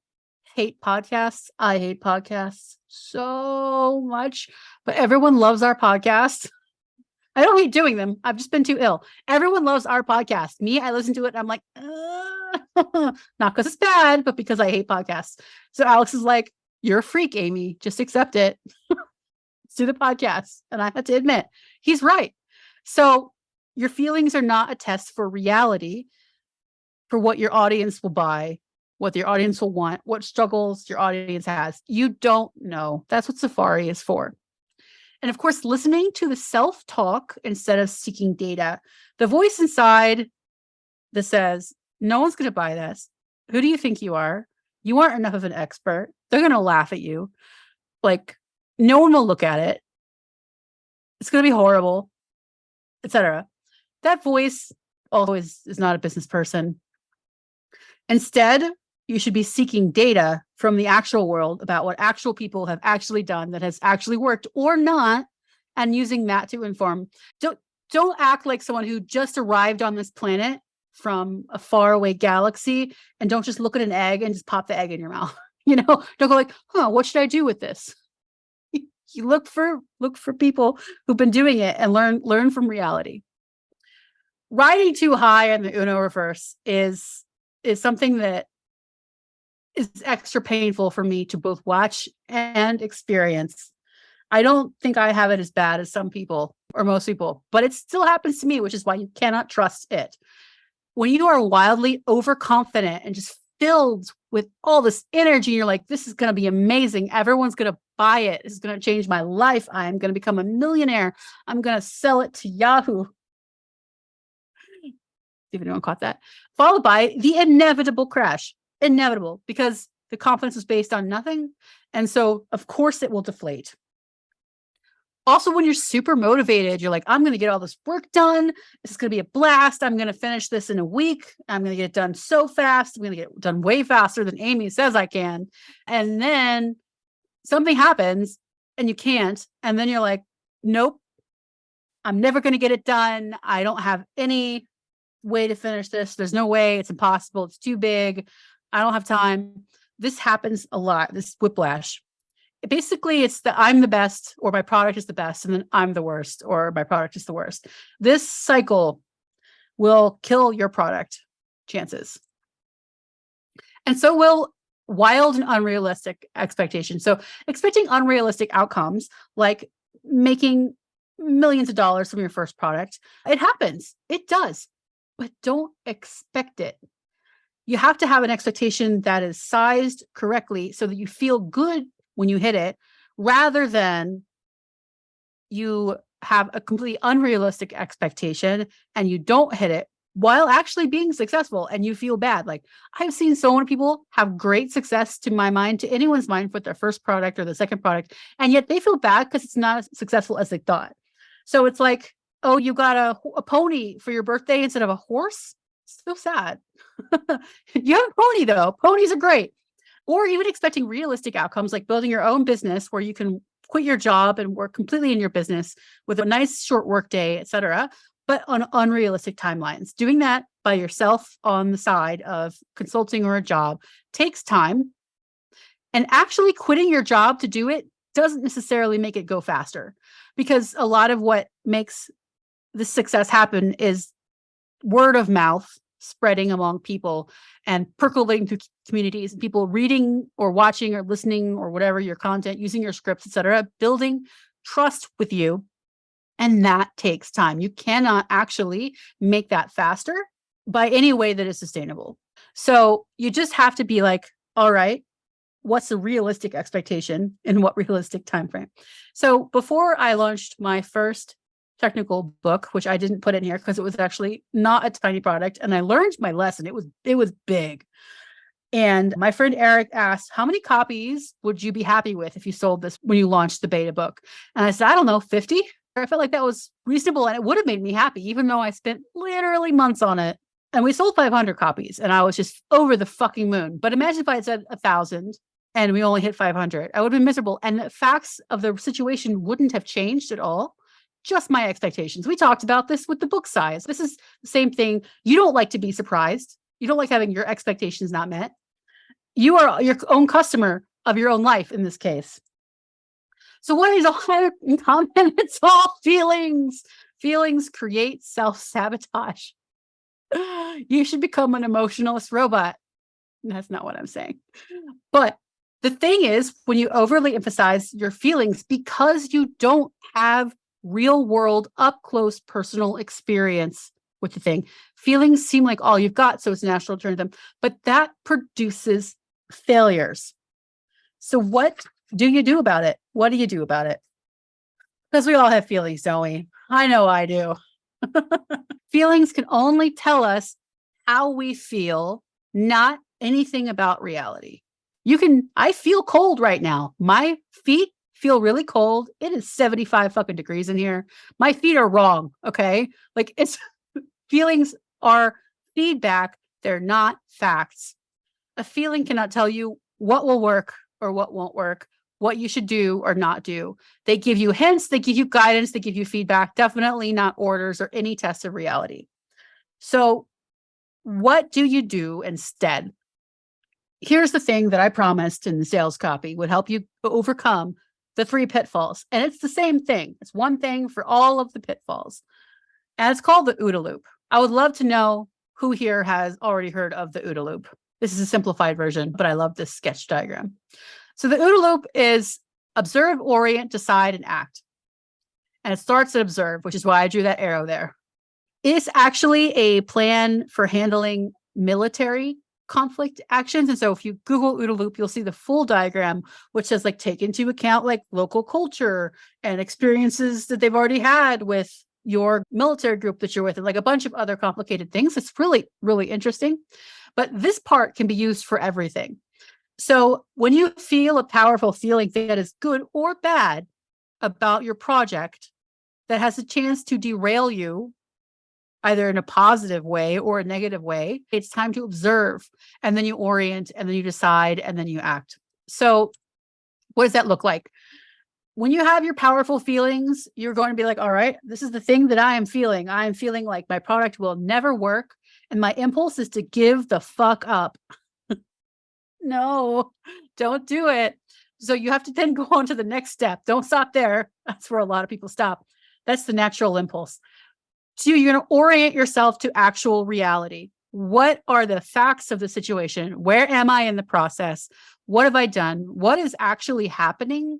[SPEAKER 2] hate podcasts. I hate podcasts so much, but everyone loves our podcast. I don't hate doing them. I've just been too ill. Everyone loves our podcast. Me, I listen to it and I'm like, not because it's bad, but because I hate podcasts. So Alex is like, you're a freak, Amy. Just accept it. Let's do the podcast. And I had to admit, he's right. So your feelings are not a test for reality, for what your audience will buy, what your audience will want, what struggles your audience has. You don't know. That's what Safari is for. And of course, listening to the self-talk instead of seeking data. The voice inside that says, no one's going to buy this. Who do you think you are? You aren't enough of an expert. They're going to laugh at you. Like, no one will look at it. It's going to be horrible, etc. That voice always is not a business person. Instead, you should be seeking data from the actual world about what actual people have actually done that has actually worked or not, and using that to inform. Don't act like someone who just arrived on this planet from a faraway galaxy, and don't just look at an egg and just pop the egg in your mouth. Don't go like, what should I do with this? You look for people who've been doing it and learn from reality. Riding too high on the Uno reverse is something that is extra painful for me to both watch and experience. I don't think I have it as bad as some people or most people, but it still happens to me, which is why you cannot trust it. When you are wildly overconfident and just filled with all this energy, you're like, this is going to be amazing. Everyone's going to buy it. This is going to change my life. I'm going to become a millionaire. I'm going to sell it to Yahoo. If anyone caught that. Followed by the inevitable crash. Inevitable, because the confidence is based on nothing. And so, of course, it will deflate. Also, when you're super motivated, you're like, I'm going to get all this work done. This is going to be a blast. I'm going to finish this in a week. I'm going to get it done so fast. I'm going to get it done way faster than Amy says I can. And then something happens and you can't. And then you're like, nope, I'm never going to get it done. I don't have any way to finish this. There's no way. It's impossible. It's too big. I don't have time. This happens a lot, this whiplash. Basically, it's I'm the best, or my product is the best, and then I'm the worst, or my product is the worst. This cycle will kill your product chances. And so will wild and unrealistic expectations. So expecting unrealistic outcomes, like making millions of dollars from your first product, it happens. It does. But don't expect it. You have to have an expectation that is sized correctly so that you feel good when you hit it, rather than you have a completely unrealistic expectation and you don't hit it while actually being successful and you feel bad. Like, I've seen so many people have great success, to my mind, to anyone's mind, with their first product or the second product, and yet they feel bad because it's not as successful as they thought. So it's like, oh, you got a pony for your birthday instead of a horse? So sad. You have a pony, though. Ponies are great. Or even expecting realistic outcomes, like building your own business where you can quit your job and work completely in your business with a nice short work day, etc., but on unrealistic timelines. Doing that by yourself on the side of consulting or a job takes time. And actually quitting your job to do it doesn't necessarily make it go faster, because a lot of what makes the success happen is word of mouth spreading among people and percolating through communities, and people reading or watching or listening or whatever your content, using your scripts, etc., building trust with you. And that takes time. You cannot actually make that faster by any way that is sustainable. So you just have to be like, all right, what's the realistic expectation in what realistic time frame? So before I launched my first technical book, which I didn't put in here because it was actually not a tiny product, and I learned my lesson. It was big. And my friend Eric asked, how many copies would you be happy with if you sold this when you launched the beta book? And I said, I don't know, 50. I felt like that was reasonable, and it would have made me happy, even though I spent literally months on it. And we sold 500 copies, and I was just over the fucking moon. But imagine if I had said 1,000 and we only hit 500. I would have been miserable. And the facts of the situation wouldn't have changed at all. Just my expectations. We talked about this with the book size. This is the same thing. You don't like to be surprised. You don't like having your expectations not met. You are your own customer of your own life in this case. So what is all in common? It's all feelings. Feelings create self-sabotage. You should become an emotionalist robot. That's not what I'm saying. But the thing is, when you overly emphasize your feelings because you don't have real world, up close personal experience with the thing, feelings seem like all you've got, so it's natural to turn to them. But that produces failures. So what do you do about it? What do you do about it? Because we all have feelings, don't we? I know I do. Feelings can only tell us how we feel, not anything about reality. I feel cold right now. My feet feel really cold. It is 75 fucking degrees in here. My feet are wrong. Okay. Like, it's feelings are feedback. They're not facts. A feeling cannot tell you what will work or what won't work, what you should do or not do. They give you hints, they give you guidance, they give you feedback, definitely not orders or any test of reality. So what do you do instead? Here's the thing that I promised in the sales copy would help you overcome the 3 pitfalls. And it's the same thing. It's one thing for all of the pitfalls. And it's called the OODA loop. I would love to know who here has already heard of the OODA loop. This is a simplified version, but I love this sketch diagram. So the OODA loop is observe, orient, decide, and act. And it starts at observe, which is why I drew that arrow there. It's actually a plan for handling military conflict actions. And so if you Google OODA loop, you'll see the full diagram, which says like take into account like local culture and experiences that they've already had with your military group that you're with, and like a bunch of other complicated things. It's really, really interesting. But this part can be used for everything. So when you feel a powerful feeling that is good or bad about your project that has a chance to derail you, either in a positive way or a negative way, it's time to observe, and then you orient, and then you decide, and then you act. So what does that look like? When you have your powerful feelings, you're going to be like, all right, this is the thing that I am feeling. I am feeling like my product will never work. And my impulse is to give the fuck up. No, don't do it. So you have to then go on to the next step. Don't stop there. That's where a lot of people stop. That's the natural impulse. 2, you're going to orient yourself to actual reality. What are the facts of the situation? Where am I in the process? What have I done? What is actually happening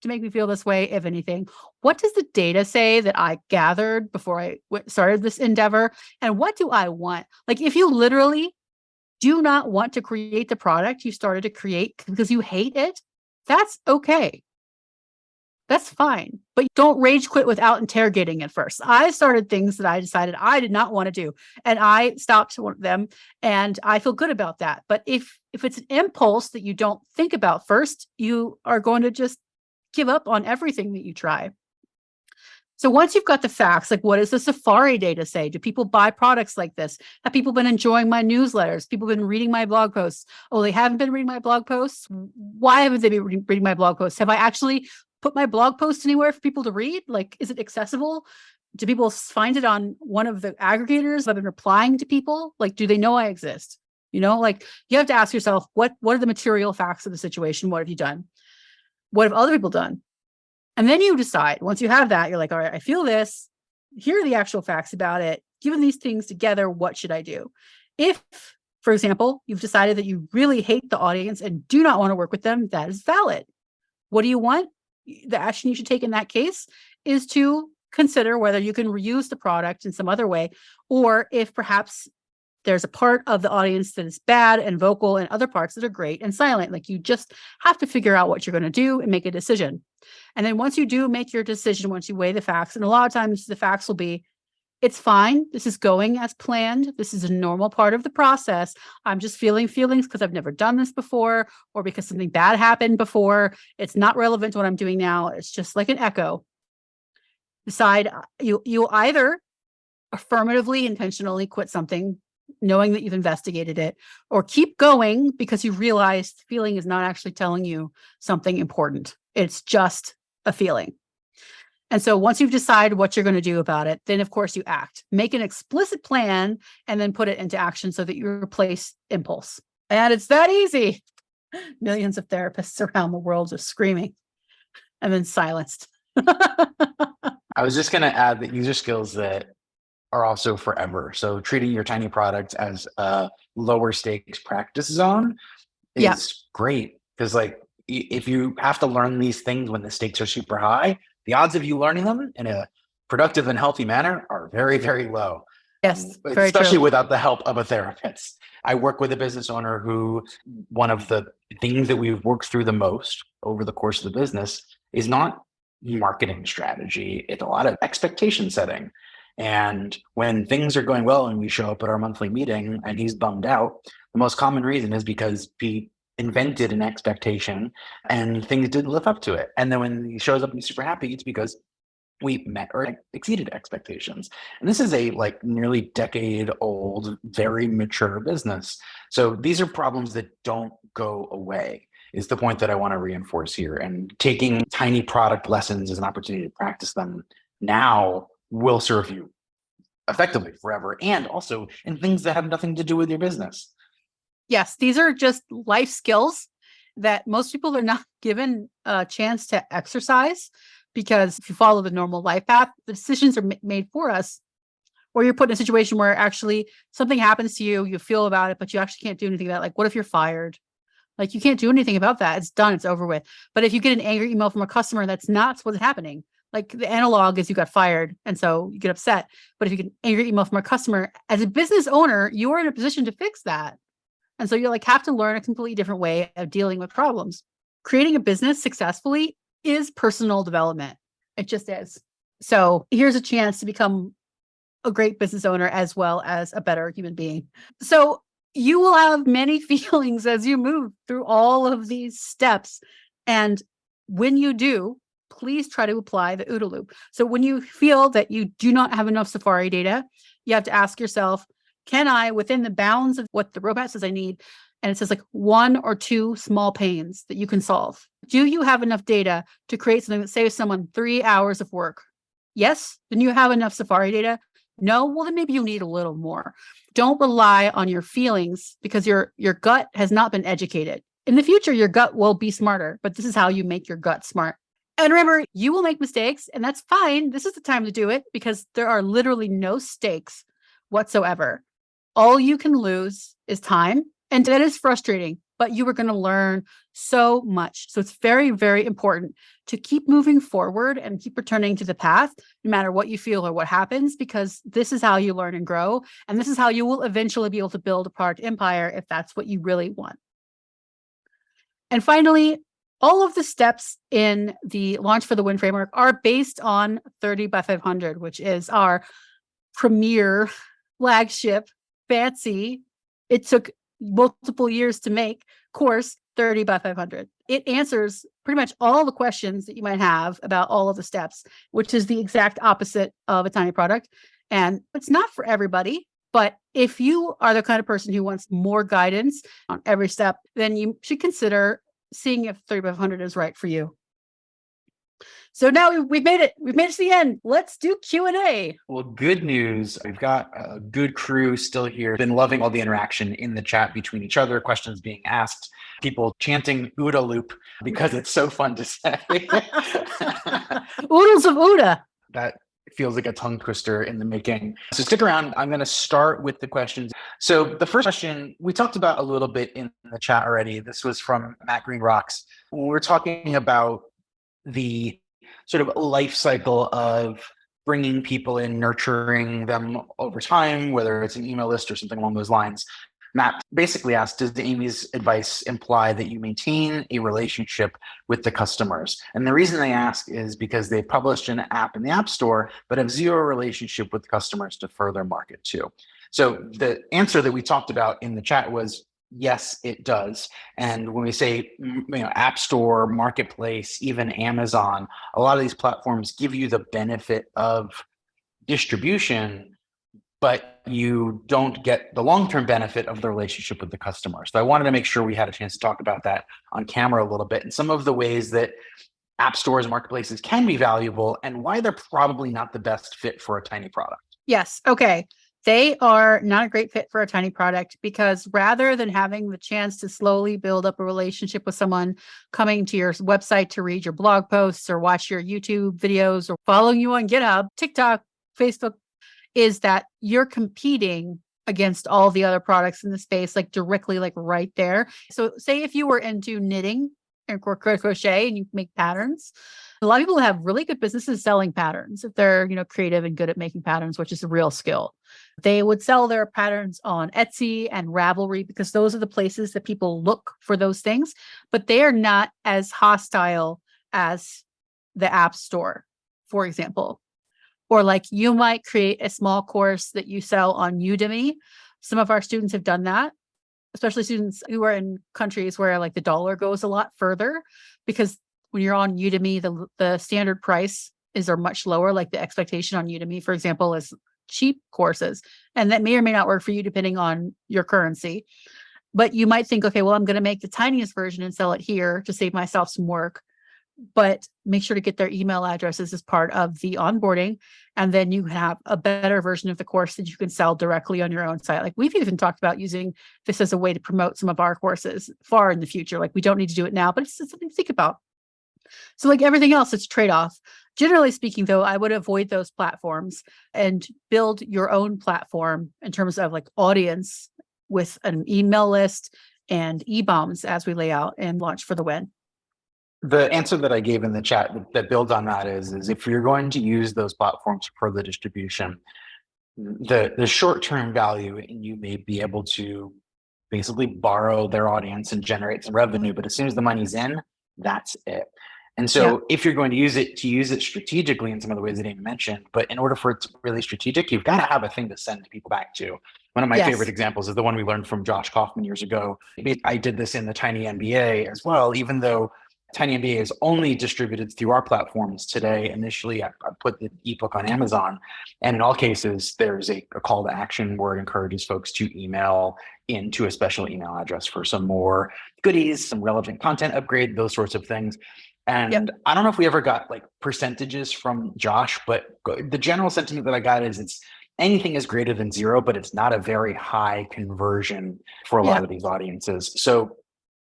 [SPEAKER 2] to make me feel this way, if anything? What does the data say that I gathered before I started this endeavor? And what do I want? Like, if you literally do not want to create the product you started to create because you hate it, that's okay. That's fine. But don't rage quit without interrogating it first. I started things that I decided I did not want to do, and I stopped them, and I feel good about that. But if it's an impulse that you don't think about first, you are going to just give up on everything that you try. So once you've got the facts, like what does the Safari data say? Do people buy products like this? Have people been enjoying my newsletters? People been reading my blog posts? Oh, they haven't been reading my blog posts? Why haven't they been reading my blog posts? Have I actually put my blog post anywhere for people to read? Like, is it accessible? Do people find it on one of the aggregators? I've been replying to people. Like, do they know I exist? Like you have to ask yourself, what are the material facts of the situation? What have you done? What have other people done? And then you decide, once you have that, you're like, all right, I feel this. Here are the actual facts about it. Given these things together, what should I do? If, for example, you've decided that you really hate the audience and do not want to work with them, that is valid. What do you want? The action you should take in that case is to consider whether you can reuse the product in some other way, or if perhaps there's a part of the audience that is bad and vocal and other parts that are great and silent. Like, you just have to figure out what you're going to do and make a decision. And then once you do make your decision, once you weigh the facts, and a lot of times the facts will be, it's fine. This is going as planned. This is a normal part of the process. I'm just feeling feelings because I've never done this before, or because something bad happened before. It's not relevant to what I'm doing now. It's just like an echo. Decide, you either affirmatively, intentionally quit something, knowing that you've investigated it, or keep going because you realize the feeling is not actually telling you something important. It's just a feeling. And so once you've decided what you're going to do about it, then of course you act. Make an explicit plan and then put it into action so that you replace impulse. And it's that easy. Millions of therapists around the world are screaming and then silenced.
[SPEAKER 1] I was just going to add that user skills that are also forever. So treating your tiny product as a lower stakes practice zone is great, because like if you have to learn these things when the stakes are super high, the odds of you learning them in a productive and healthy manner are very, very low.
[SPEAKER 2] Yes, very
[SPEAKER 1] especially
[SPEAKER 2] true.
[SPEAKER 1] without the help of a therapist. I work with a business owner who, one of the things that we've worked through the most over the course of the business is not marketing strategy. It's a lot of expectation setting. And when things are going well and we show up at our monthly meeting and he's bummed out, the most common reason is because he invented an expectation and things didn't live up to it. And then when he shows up and he's super happy, it's because we met or exceeded expectations. And this is a like nearly decade old, very mature business. So these are problems that don't go away, is the point that I want to reinforce here. And taking tiny product lessons as an opportunity to practice them now will serve you effectively forever, and also in things that have nothing to do with your business.
[SPEAKER 2] Yes, these are just life skills that most people are not given a chance to exercise, because if you follow the normal life path, the decisions are made for us. Or you're put in a situation where actually something happens to you, you feel about it, but you actually can't do anything about it. Like, what if you're fired? Like, you can't do anything about that. It's done. It's over with. But if you get an angry email from a customer, that's not what's happening. Like, the analog is you got fired, and so you get upset. But if you get an angry email from a customer, as a business owner, you are in a position to fix that. And so you like have to learn a completely different way of dealing with problems. Creating a business successfully is personal development. It just is. So here's a chance to become a great business owner as well as a better human being. So you will have many feelings as you move through all of these steps. And when you do, please try to apply the OODA loop. So when you feel that you do not have enough Safari data, you have to ask yourself, can I, within the bounds of what the roadmap says I need, and it says like 1 or 2 small pains that you can solve, do you have enough data to create something that saves someone 3 hours of work? Yes, then you have enough Safari data. No, well, then maybe you need a little more. Don't rely on your feelings, because your gut has not been educated. In the future, your gut will be smarter, but this is how you make your gut smart. And remember, you will make mistakes, and that's fine. This is the time to do it, because there are literally no stakes whatsoever. All you can lose is time, and that is frustrating, but you are going to learn so much. So it's very, very important to keep moving forward and keep returning to the path, no matter what you feel or what happens, because this is how you learn and grow. And this is how you will eventually be able to build a product empire if that's what you really want. And finally, all of the steps in the Launch for the Win framework are based on 30 by 500, which is our premier flagship, fancy, it took multiple years to make course, 30 by 500. It answers pretty much all the questions that you might have about all of the steps, which is the exact opposite of a tiny product. And it's not for everybody, but if you are the kind of person who wants more guidance on every step, then you should consider seeing if 30 by 500 is right for you. So now we've made it. We've made it to the end. Let's do Q&A.
[SPEAKER 1] Well, good news. We've got a good crew still here. Been loving all the interaction in the chat between each other, questions being asked, people chanting OODA loop because it's so fun to say.
[SPEAKER 2] Oodles of OODA.
[SPEAKER 1] That feels like a tongue twister in the making. So stick around. I'm going to start with the questions. So the first question we talked about a little bit in the chat already. This was from Matt Green Rocks. When we're talking about the sort of life cycle of bringing people in, nurturing them over time, whether it's an email list or something along those lines. Matt basically asked, does Amy's advice imply that you maintain a relationship with the customers? And the reason they ask is because they published an app in the App Store, but have zero relationship with customers to further market to. So the answer that we talked about in the chat was, yes, it does. And when we say, App Store, Marketplace, even Amazon, a lot of these platforms give you the benefit of distribution, but you don't get the long-term benefit of the relationship with the customer. So I wanted to make sure we had a chance to talk about that on camera a little bit, and some of the ways that app stores and marketplaces can be valuable and why they're probably not the best fit for a tiny product.
[SPEAKER 2] Yes. Okay. They are not a great fit for a tiny product, because rather than having the chance to slowly build up a relationship with someone coming to your website to read your blog posts or watch your YouTube videos or following you on GitHub, TikTok, Facebook, is that you're competing against all the other products in the space, like directly, like right there. So say if you were into knitting and crochet and you make patterns, a lot of people have really good businesses selling patterns if they're, creative and good at making patterns, which is a real skill. They would sell their patterns on Etsy and Ravelry because those are the places that people look for those things, but they are not as hostile as the App Store, for example. Or like you might create a small course that you sell on Udemy. Some of our students have done that, especially students who are in countries where like the dollar goes a lot further, because when you're on Udemy, the standard price is much lower. Like the expectation on Udemy, for example, is cheap courses. And that may or may not work for you depending on your currency. But you might think, okay, well, I'm going to make the tiniest version and sell it here to save myself some work. but make sure to get their email addresses as part of the onboarding. And then you have a better version of the course that you can sell directly on your own site. Like we've even talked about using this as a way to promote some of our courses far in the future. Like we don't need to do it now, but it's something to think about. So like everything else, it's trade-off. Generally speaking, though, I would avoid those platforms and build your own platform in terms of like audience with an email list and e-bombs as we lay out and launch for the win.
[SPEAKER 1] The answer that I gave in the chat that builds on that is if you're going to use those platforms for the distribution, the short-term value, and you may be able to basically borrow their audience and generate some revenue, but as soon as the money's in, that's it. And so if you're going to use it strategically in some of the ways that Amy mentioned, but in order for it to be really strategic, you've got to have a thing to send people back to. One of my favorite examples is the one we learned from Josh Kaufman years ago. I did this in the Tiny MBA as well, even though Tiny MBA is only distributed through our platforms today. Initially, I put the ebook on Amazon, and in all cases, there's a call to action where it encourages folks to email into a special email address for some more goodies, some relevant content upgrade, those sorts of things. And I don't know if we ever got like percentages from Josh, but the general sentiment that I got is it's anything is greater than zero, but it's not a very high conversion for a lot of these audiences. So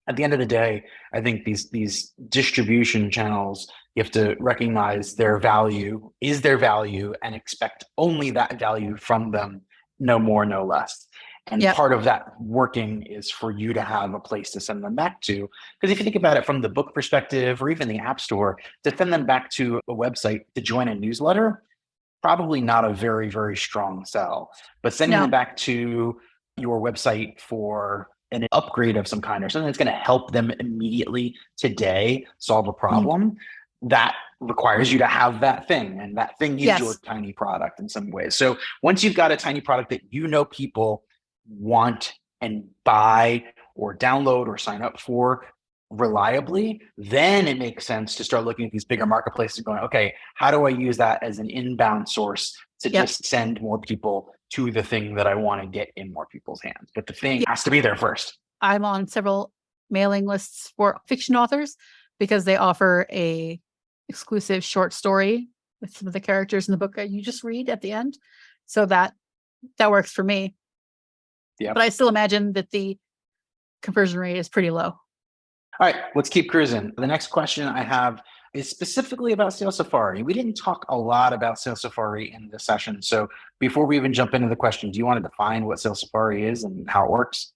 [SPEAKER 1] at the end of the day, I think these distribution channels, you have to recognize their value is their value and expect only that value from them, no more, no less. And part of that working is for you to have a place to send them back to. Because if you think about it from the book perspective or even the App Store, to send them back to a website to join a newsletter, probably not a very, very strong sell. But sending them back to your website for an upgrade of some kind or something that's going to help them immediately today solve a problem, that requires you to have that thing. And that thing is your tiny product in some ways. So once you've got a tiny product that you know people want and buy or download or sign up for reliably, then it makes sense to start looking at these bigger marketplaces and going, okay, how do I use that as an inbound source to just send more people to the thing that I want to get in more people's hands? But the thing has to be there first.
[SPEAKER 2] I'm on several mailing lists for fiction authors because they offer a exclusive short story with some of the characters in the book that you just read at the end. So that works for me. But I still imagine that the conversion rate is pretty low.
[SPEAKER 1] All right, let's keep cruising. The next question I have is specifically about Sales Safari. We didn't talk a lot about Sales Safari in this session. So before we even jump into the question, do you want to define what Sales Safari is and how it works?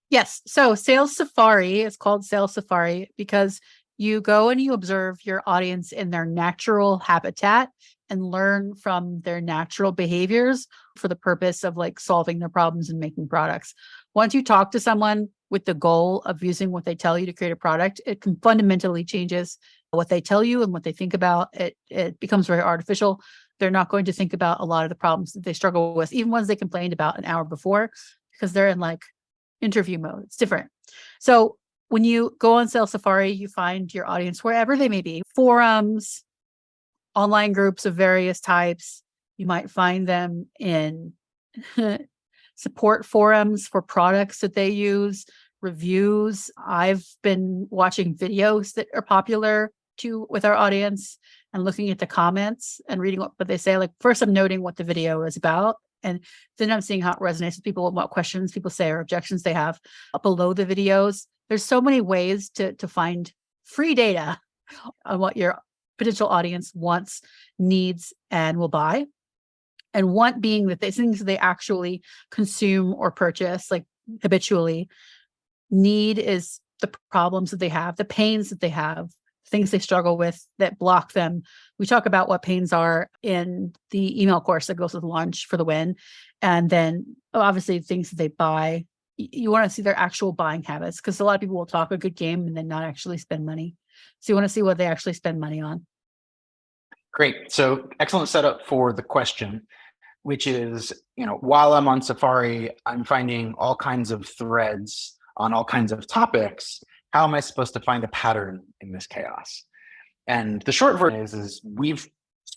[SPEAKER 2] Yes. So Sales Safari is called Sales Safari because you go and you observe your audience in their natural habitat and learn from their natural behaviors for the purpose of like solving their problems and making products. Once you talk to someone with the goal of using what they tell you to create a product, it can fundamentally changes what they tell you and what they think about. It becomes very artificial. They're not going to think about a lot of the problems that they struggle with, even ones they complained about an hour before, because they're in like interview mode. It's different. So when you go on Sales Safari, you find your audience wherever they may be, forums, online groups of various types. You might find them in support forums for products that they use, reviews. I've been watching videos that are popular with our audience and looking at the comments and reading what they say. Like first I'm noting what the video is about, and then I'm seeing how it resonates with people and what questions people say or objections they have below the videos. There's so many ways to find free data on what your potential audience wants, needs, and will buy. And one being that they things they actually consume or purchase, like habitually. Need is the problems that they have, the pains that they have, things they struggle with that block them. We talk about what pains are in the email course that goes with Launch for the Win. And then obviously things that they buy. You want to see their actual buying habits, because a lot of people will talk a good game and then not actually spend money. So you want to see what they actually spend money on.
[SPEAKER 1] Great. So excellent setup for the question, which is, while I'm on Safari, I'm finding all kinds of threads on all kinds of topics. How am I supposed to find a pattern in this chaos? And the short version is we've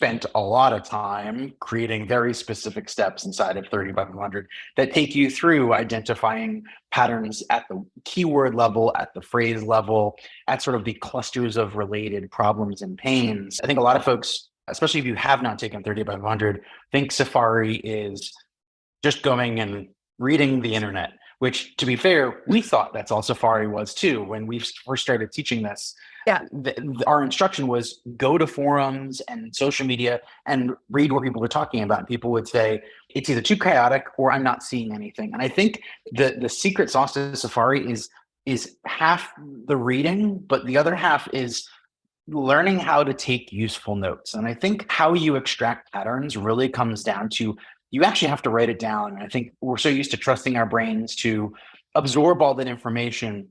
[SPEAKER 1] spent a lot of time creating very specific steps inside of 30x100 that take you through identifying patterns at the keyword level, at the phrase level, at sort of the clusters of related problems and pains. I think a lot of folks, especially if you have not taken 30x100, think Safari is just going and reading the internet, which, to be fair, we thought that's all Safari was too when we first started teaching this.
[SPEAKER 2] Yeah.
[SPEAKER 1] Our instruction was go to forums and social media and read what people are talking about. People would say it's either too chaotic or I'm not seeing anything. And I think the secret sauce to Safari is half the reading, but the other half is learning how to take useful notes. And I think how you extract patterns really comes down to you actually have to write it down. I think we're so used to trusting our brains to absorb all that information,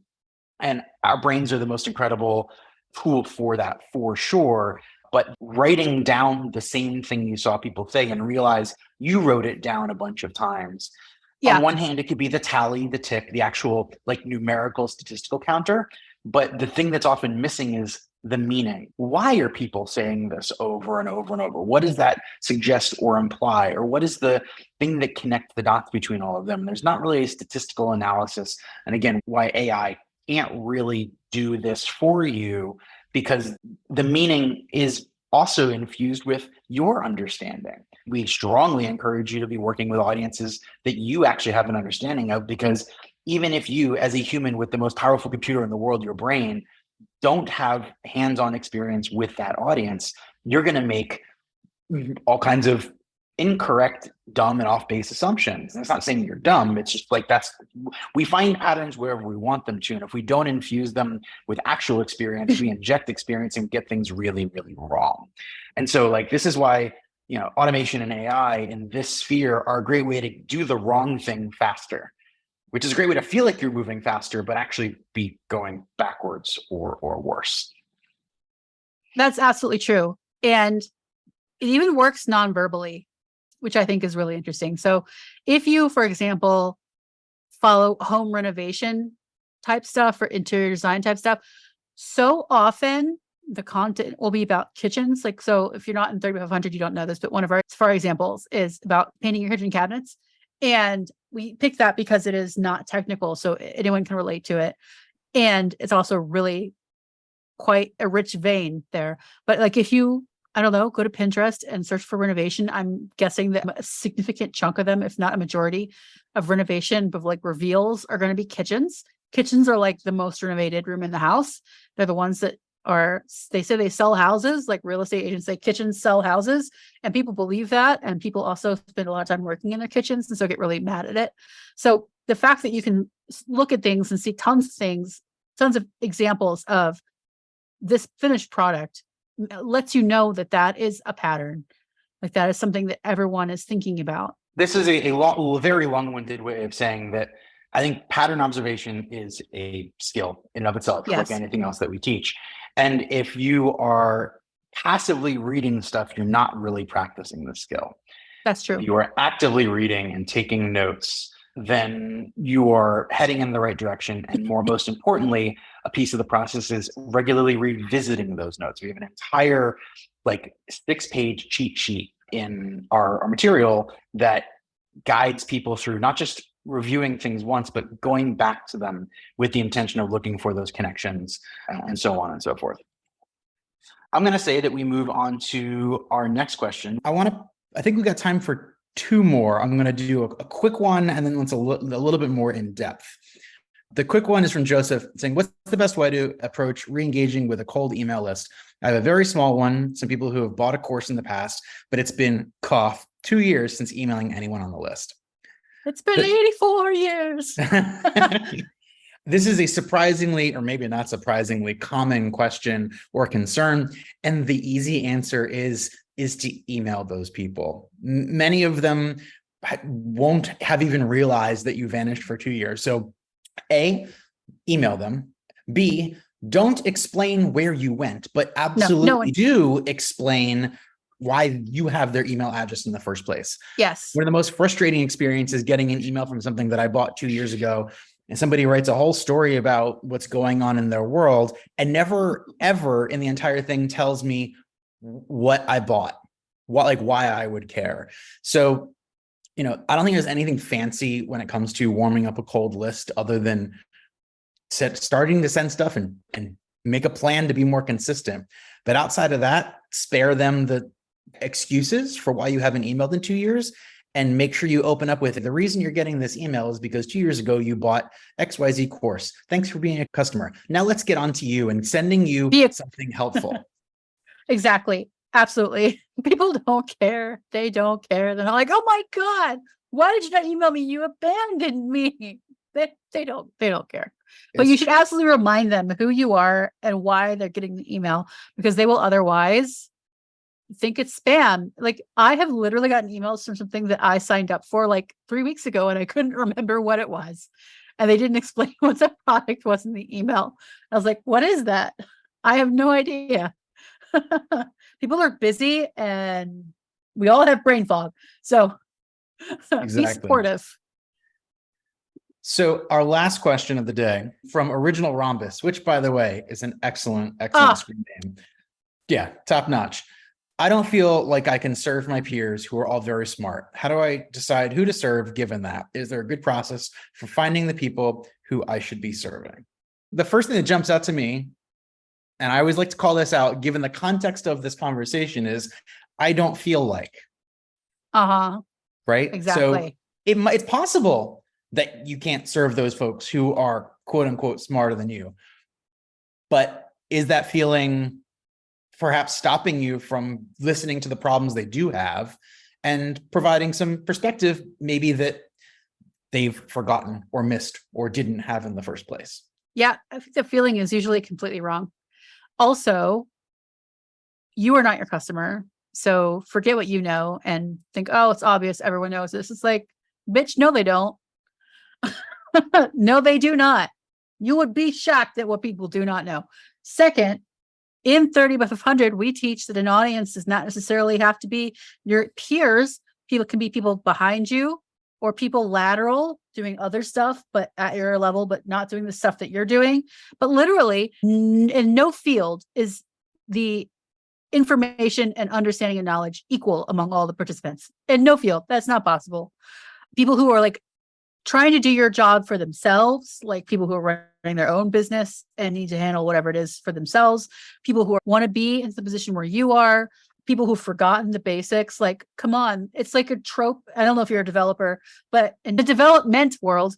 [SPEAKER 1] and our brains are the most incredible tool for that, for sure. But writing down the same thing you saw people say and realize you wrote it down a bunch of times.
[SPEAKER 2] Yeah.
[SPEAKER 1] On one hand, it could be the tally, the tick, the actual like numerical statistical counter. But the thing that's often missing is the meaning. Why are people saying this over and over and over? What does that suggest or imply? Or what is the thing that connects the dots between all of them? There's not really a statistical analysis. And again, why AI can't really do this for you, because the meaning is also infused with your understanding. We strongly encourage you to be working with audiences that you actually have an understanding of, because even if you, as a human with the most powerful computer in the world, your brain, don't have hands-on experience with that audience, you're going to make all kinds of incorrect, dumb, and off-base assumptions. And it's not saying you're dumb. It's just like we find patterns wherever we want them to. And if we don't infuse them with actual experience, we inject experience and get things really, really wrong. And so like, this is why, automation and AI in this sphere are a great way to do the wrong thing faster, which is a great way to feel like you're moving faster, but actually be going backwards or worse.
[SPEAKER 2] That's absolutely true. And it even works non-verbally, which I think is really interesting. So if you, for example, follow home renovation type stuff or interior design type stuff, so often the content will be about kitchens. Like, so if you're not in 3500, you don't know this, but one of our examples is about painting your kitchen cabinets. And we picked that because it is not technical, so anyone can relate to it. And it's also really quite a rich vein there. But like if you, I don't know, go to Pinterest and search for renovation, I'm guessing that a significant chunk of them, if not a majority of renovation, but like reveals are going to be kitchens. Kitchens are like the most renovated room in the house. They're the ones that they say they sell houses, like real estate agents say kitchens sell houses, and people believe that. And people also spend a lot of time working in their kitchens and so get really mad at it. So the fact that you can look at things and see tons of examples of this finished product lets you know that that is a pattern, like that is something that everyone is thinking about.
[SPEAKER 1] This is a very long-winded way of saying that I think pattern observation is a skill in and of itself,
[SPEAKER 2] Yes.
[SPEAKER 1] like anything else that we teach. And if you are passively reading stuff, you're not really practicing the skill.
[SPEAKER 2] That's true.
[SPEAKER 1] If you are actively reading and taking notes, then you are heading in the right direction. And most importantly, a piece of the process is regularly revisiting those notes. We have an entire 6-page cheat sheet in our material that guides people through not just reviewing things once, but going back to them with the intention of looking for those connections and so on and so forth. I'm going to say that we move on to our next question. I think we got time for 2 more. I'm going to do a quick one and then a little bit more in depth. The quick one is from Joseph saying, what's the best way to approach re-engaging with a cold email list? I have a very small one, some people who have bought a course in the past, but it's been 2 years since emailing anyone on the list.
[SPEAKER 2] It's been 84 years.
[SPEAKER 1] This is a surprisingly, or maybe not surprisingly, common question or concern. And the easy answer is to email those people. Many of them won't have even realized that you vanished for 2 years. So A, email them. B, don't explain where you went, but absolutely do explain why you have their email address in the first place.
[SPEAKER 2] Yes.
[SPEAKER 1] One of the most frustrating experiences getting an email from something that I bought 2 years ago, and somebody writes a whole story about what's going on in their world and never, ever in the entire thing tells me what I bought. why I would care. So, I don't think there's anything fancy when it comes to warming up a cold list other than starting to send stuff and make a plan to be more consistent. But outside of that, spare them the excuses for why you haven't emailed in 2 years, and make sure you open up with, the reason you're getting this email is because 2 years ago you bought XYZ course. Thanks for being a customer. Now let's get on to you and sending you something helpful.
[SPEAKER 2] Exactly. Absolutely. People don't care. They don't care. They're not like, oh my God, why did you not email me? You abandoned me. They don't care. But you should absolutely remind them who you are and why they're getting the email, because they will otherwise think it's spam. Like, I have literally gotten emails from something that I signed up for like 3 weeks ago, and I couldn't remember what it was. And they didn't explain what the product was in the email. I was like, what is that? I have no idea. People are busy and we all have brain fog. So be supportive.
[SPEAKER 1] So our last question of the day from Original Rhombus, which, by the way, is an excellent screen name. Yeah, top notch. I don't feel like I can serve my peers who are all very smart. How do I decide who to serve given that? Is there a good process for finding the people who I should be serving? The first thing that jumps out to me, and I always like to call this out given the context of this conversation, is I don't feel like. Right?
[SPEAKER 2] Exactly.
[SPEAKER 1] So it's possible that you can't serve those folks who are quote unquote smarter than you. But is that feeling perhaps stopping you from listening to the problems they do have and providing some perspective maybe that they've forgotten or missed or didn't have in the first place?
[SPEAKER 2] Yeah, I think the feeling is usually completely wrong. Also, you are not your customer. So forget what you know and think, oh, it's obvious. Everyone knows this. It's like, bitch, no, they don't. No, they do not. You would be shocked at what people do not know. Second, in 30 by 500, we teach that an audience does not necessarily have to be your peers. People can be people behind you or people lateral doing other stuff, but at your level, but not doing the stuff that you're doing. But literally, in no field is the information and understanding and knowledge equal among all the participants. In no field, that's not possible. People who are like trying to do your job for themselves, like people who are running their own business and need to handle whatever it is for themselves, people who want to be in the position where you are, people who've forgotten the basics. Like, come on, it's like a trope. I don't know if you're a developer, but in the development world,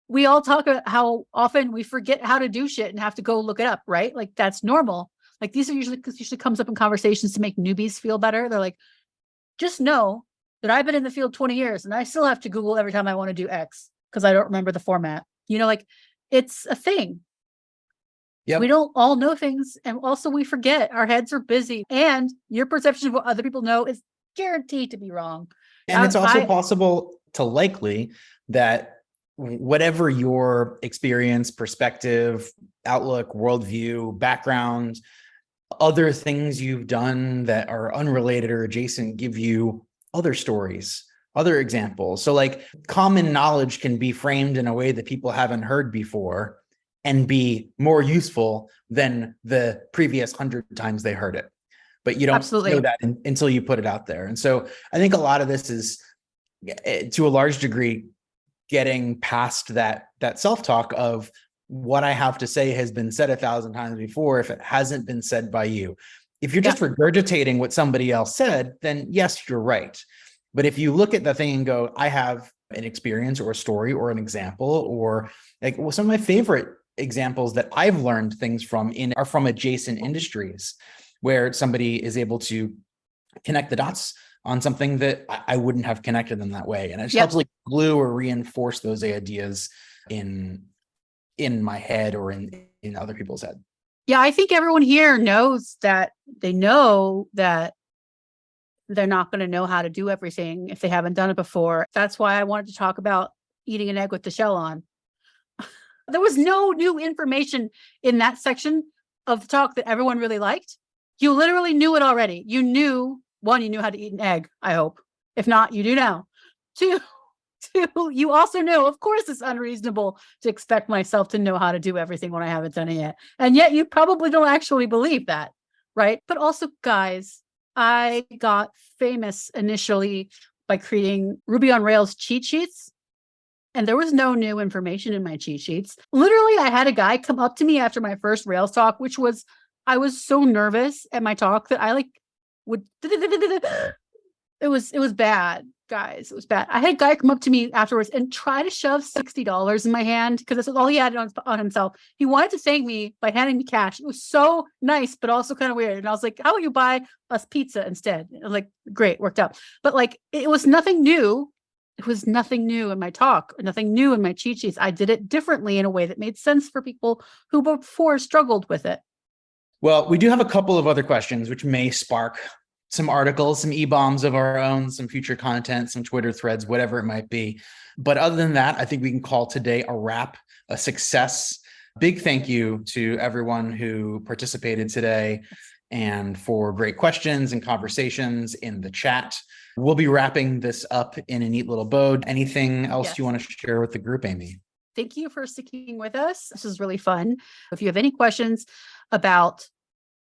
[SPEAKER 2] we all talk about how often we forget how to do shit and have to go look it up, right? Like, that's normal. Like, these are usually comes up in conversations to make newbies feel better. They're like, just know that I've been in the field 20 years and I still have to Google every time I want to do X because I don't remember the format. Like, it's a thing. Yeah, we don't all know things. And also we forget, our heads are busy, and your perception of what other people know is guaranteed to be wrong.
[SPEAKER 1] And it's also possible to likely that whatever your experience, perspective, outlook, worldview, background, other things you've done that are unrelated or adjacent give you other stories, other examples. So like, common knowledge can be framed in a way that people haven't heard before and be more useful than the previous 100 times they heard it. But you don't know that until you put it out there. And so I think a lot of this is, to a large degree, getting past that self-talk of what I have to say has been said 1,000 times before if it hasn't been said by you. If you're just regurgitating what somebody else said, then yes, you're right. But if you look at the thing and go, I have an experience or a story or an example, or like, well, some of my favorite examples that I've learned things from are from adjacent industries where somebody is able to connect the dots on something that I wouldn't have connected them that way. And it just helps like glue or reinforce those ideas in my head or in other people's head.
[SPEAKER 2] Yeah, I think everyone here knows that they're not going to know how to do everything if they haven't done it before. That's why I wanted to talk about eating an egg with the shell on. There was no new information in that section of the talk that everyone really liked. You literally knew it already. You knew, one, you knew how to eat an egg, I hope. If not, you do now. Two, you also know, of course, it's unreasonable to expect myself to know how to do everything when I haven't done it yet. And yet you probably don't actually believe that, right? But also, guys, I got famous initially by creating Ruby on Rails cheat sheets. And there was no new information in my cheat sheets. Literally, I had a guy come up to me after my first Rails talk, which was, I was so nervous at my talk that I like would, it was bad, guys. It was bad. I had a guy come up to me afterwards and try to shove $60 in my hand because that's all he had on himself. He wanted to thank me by handing me cash. It was so nice, but also kind of weird. And I was like, how about you buy us pizza instead? And like, great, worked out. But like, it was nothing new. It was nothing new in my talk, nothing new in my cheat sheets. I did it differently in a way that made sense for people who before struggled with it.
[SPEAKER 1] Well, we do have a couple of other questions which may spark some articles, some e-bombs of our own, some future content, some Twitter threads, whatever it might be. But other than that, I think we can call today a wrap, a success. Big thank you to everyone who participated today and for great questions and conversations in the chat. We'll be wrapping this up in a neat little bow. Anything else you want to share with the group, Amy?
[SPEAKER 2] Thank you for sticking with us. This is really fun. If you have any questions about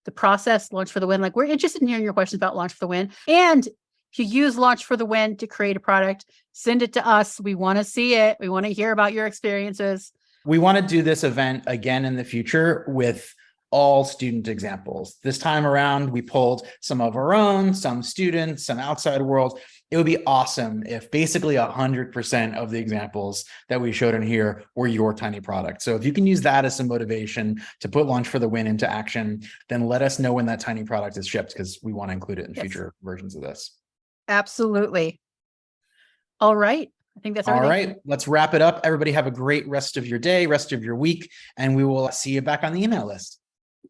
[SPEAKER 2] the process, Launch for the Win, like we're interested in hearing your questions about Launch for the Win. And if you use Launch for the Win to create a product, send it to us. We want to see it. We want to hear about your experiences.
[SPEAKER 1] We want to do this event again in the future with all student examples. This time around, we pulled some of our own, some students, some outside world. It would be awesome if basically 100% of the examples that we showed in here were your tiny product. So if you can use that as some motivation to put Launch for the Win into action, then let us know when that tiny product is shipped because we want to include it in future versions of this.
[SPEAKER 2] Absolutely. All right. I think that's everything.
[SPEAKER 1] All right. Let's wrap it up. Everybody have a great rest of your day, rest of your week, and we will see you back on the email list.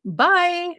[SPEAKER 2] Bye.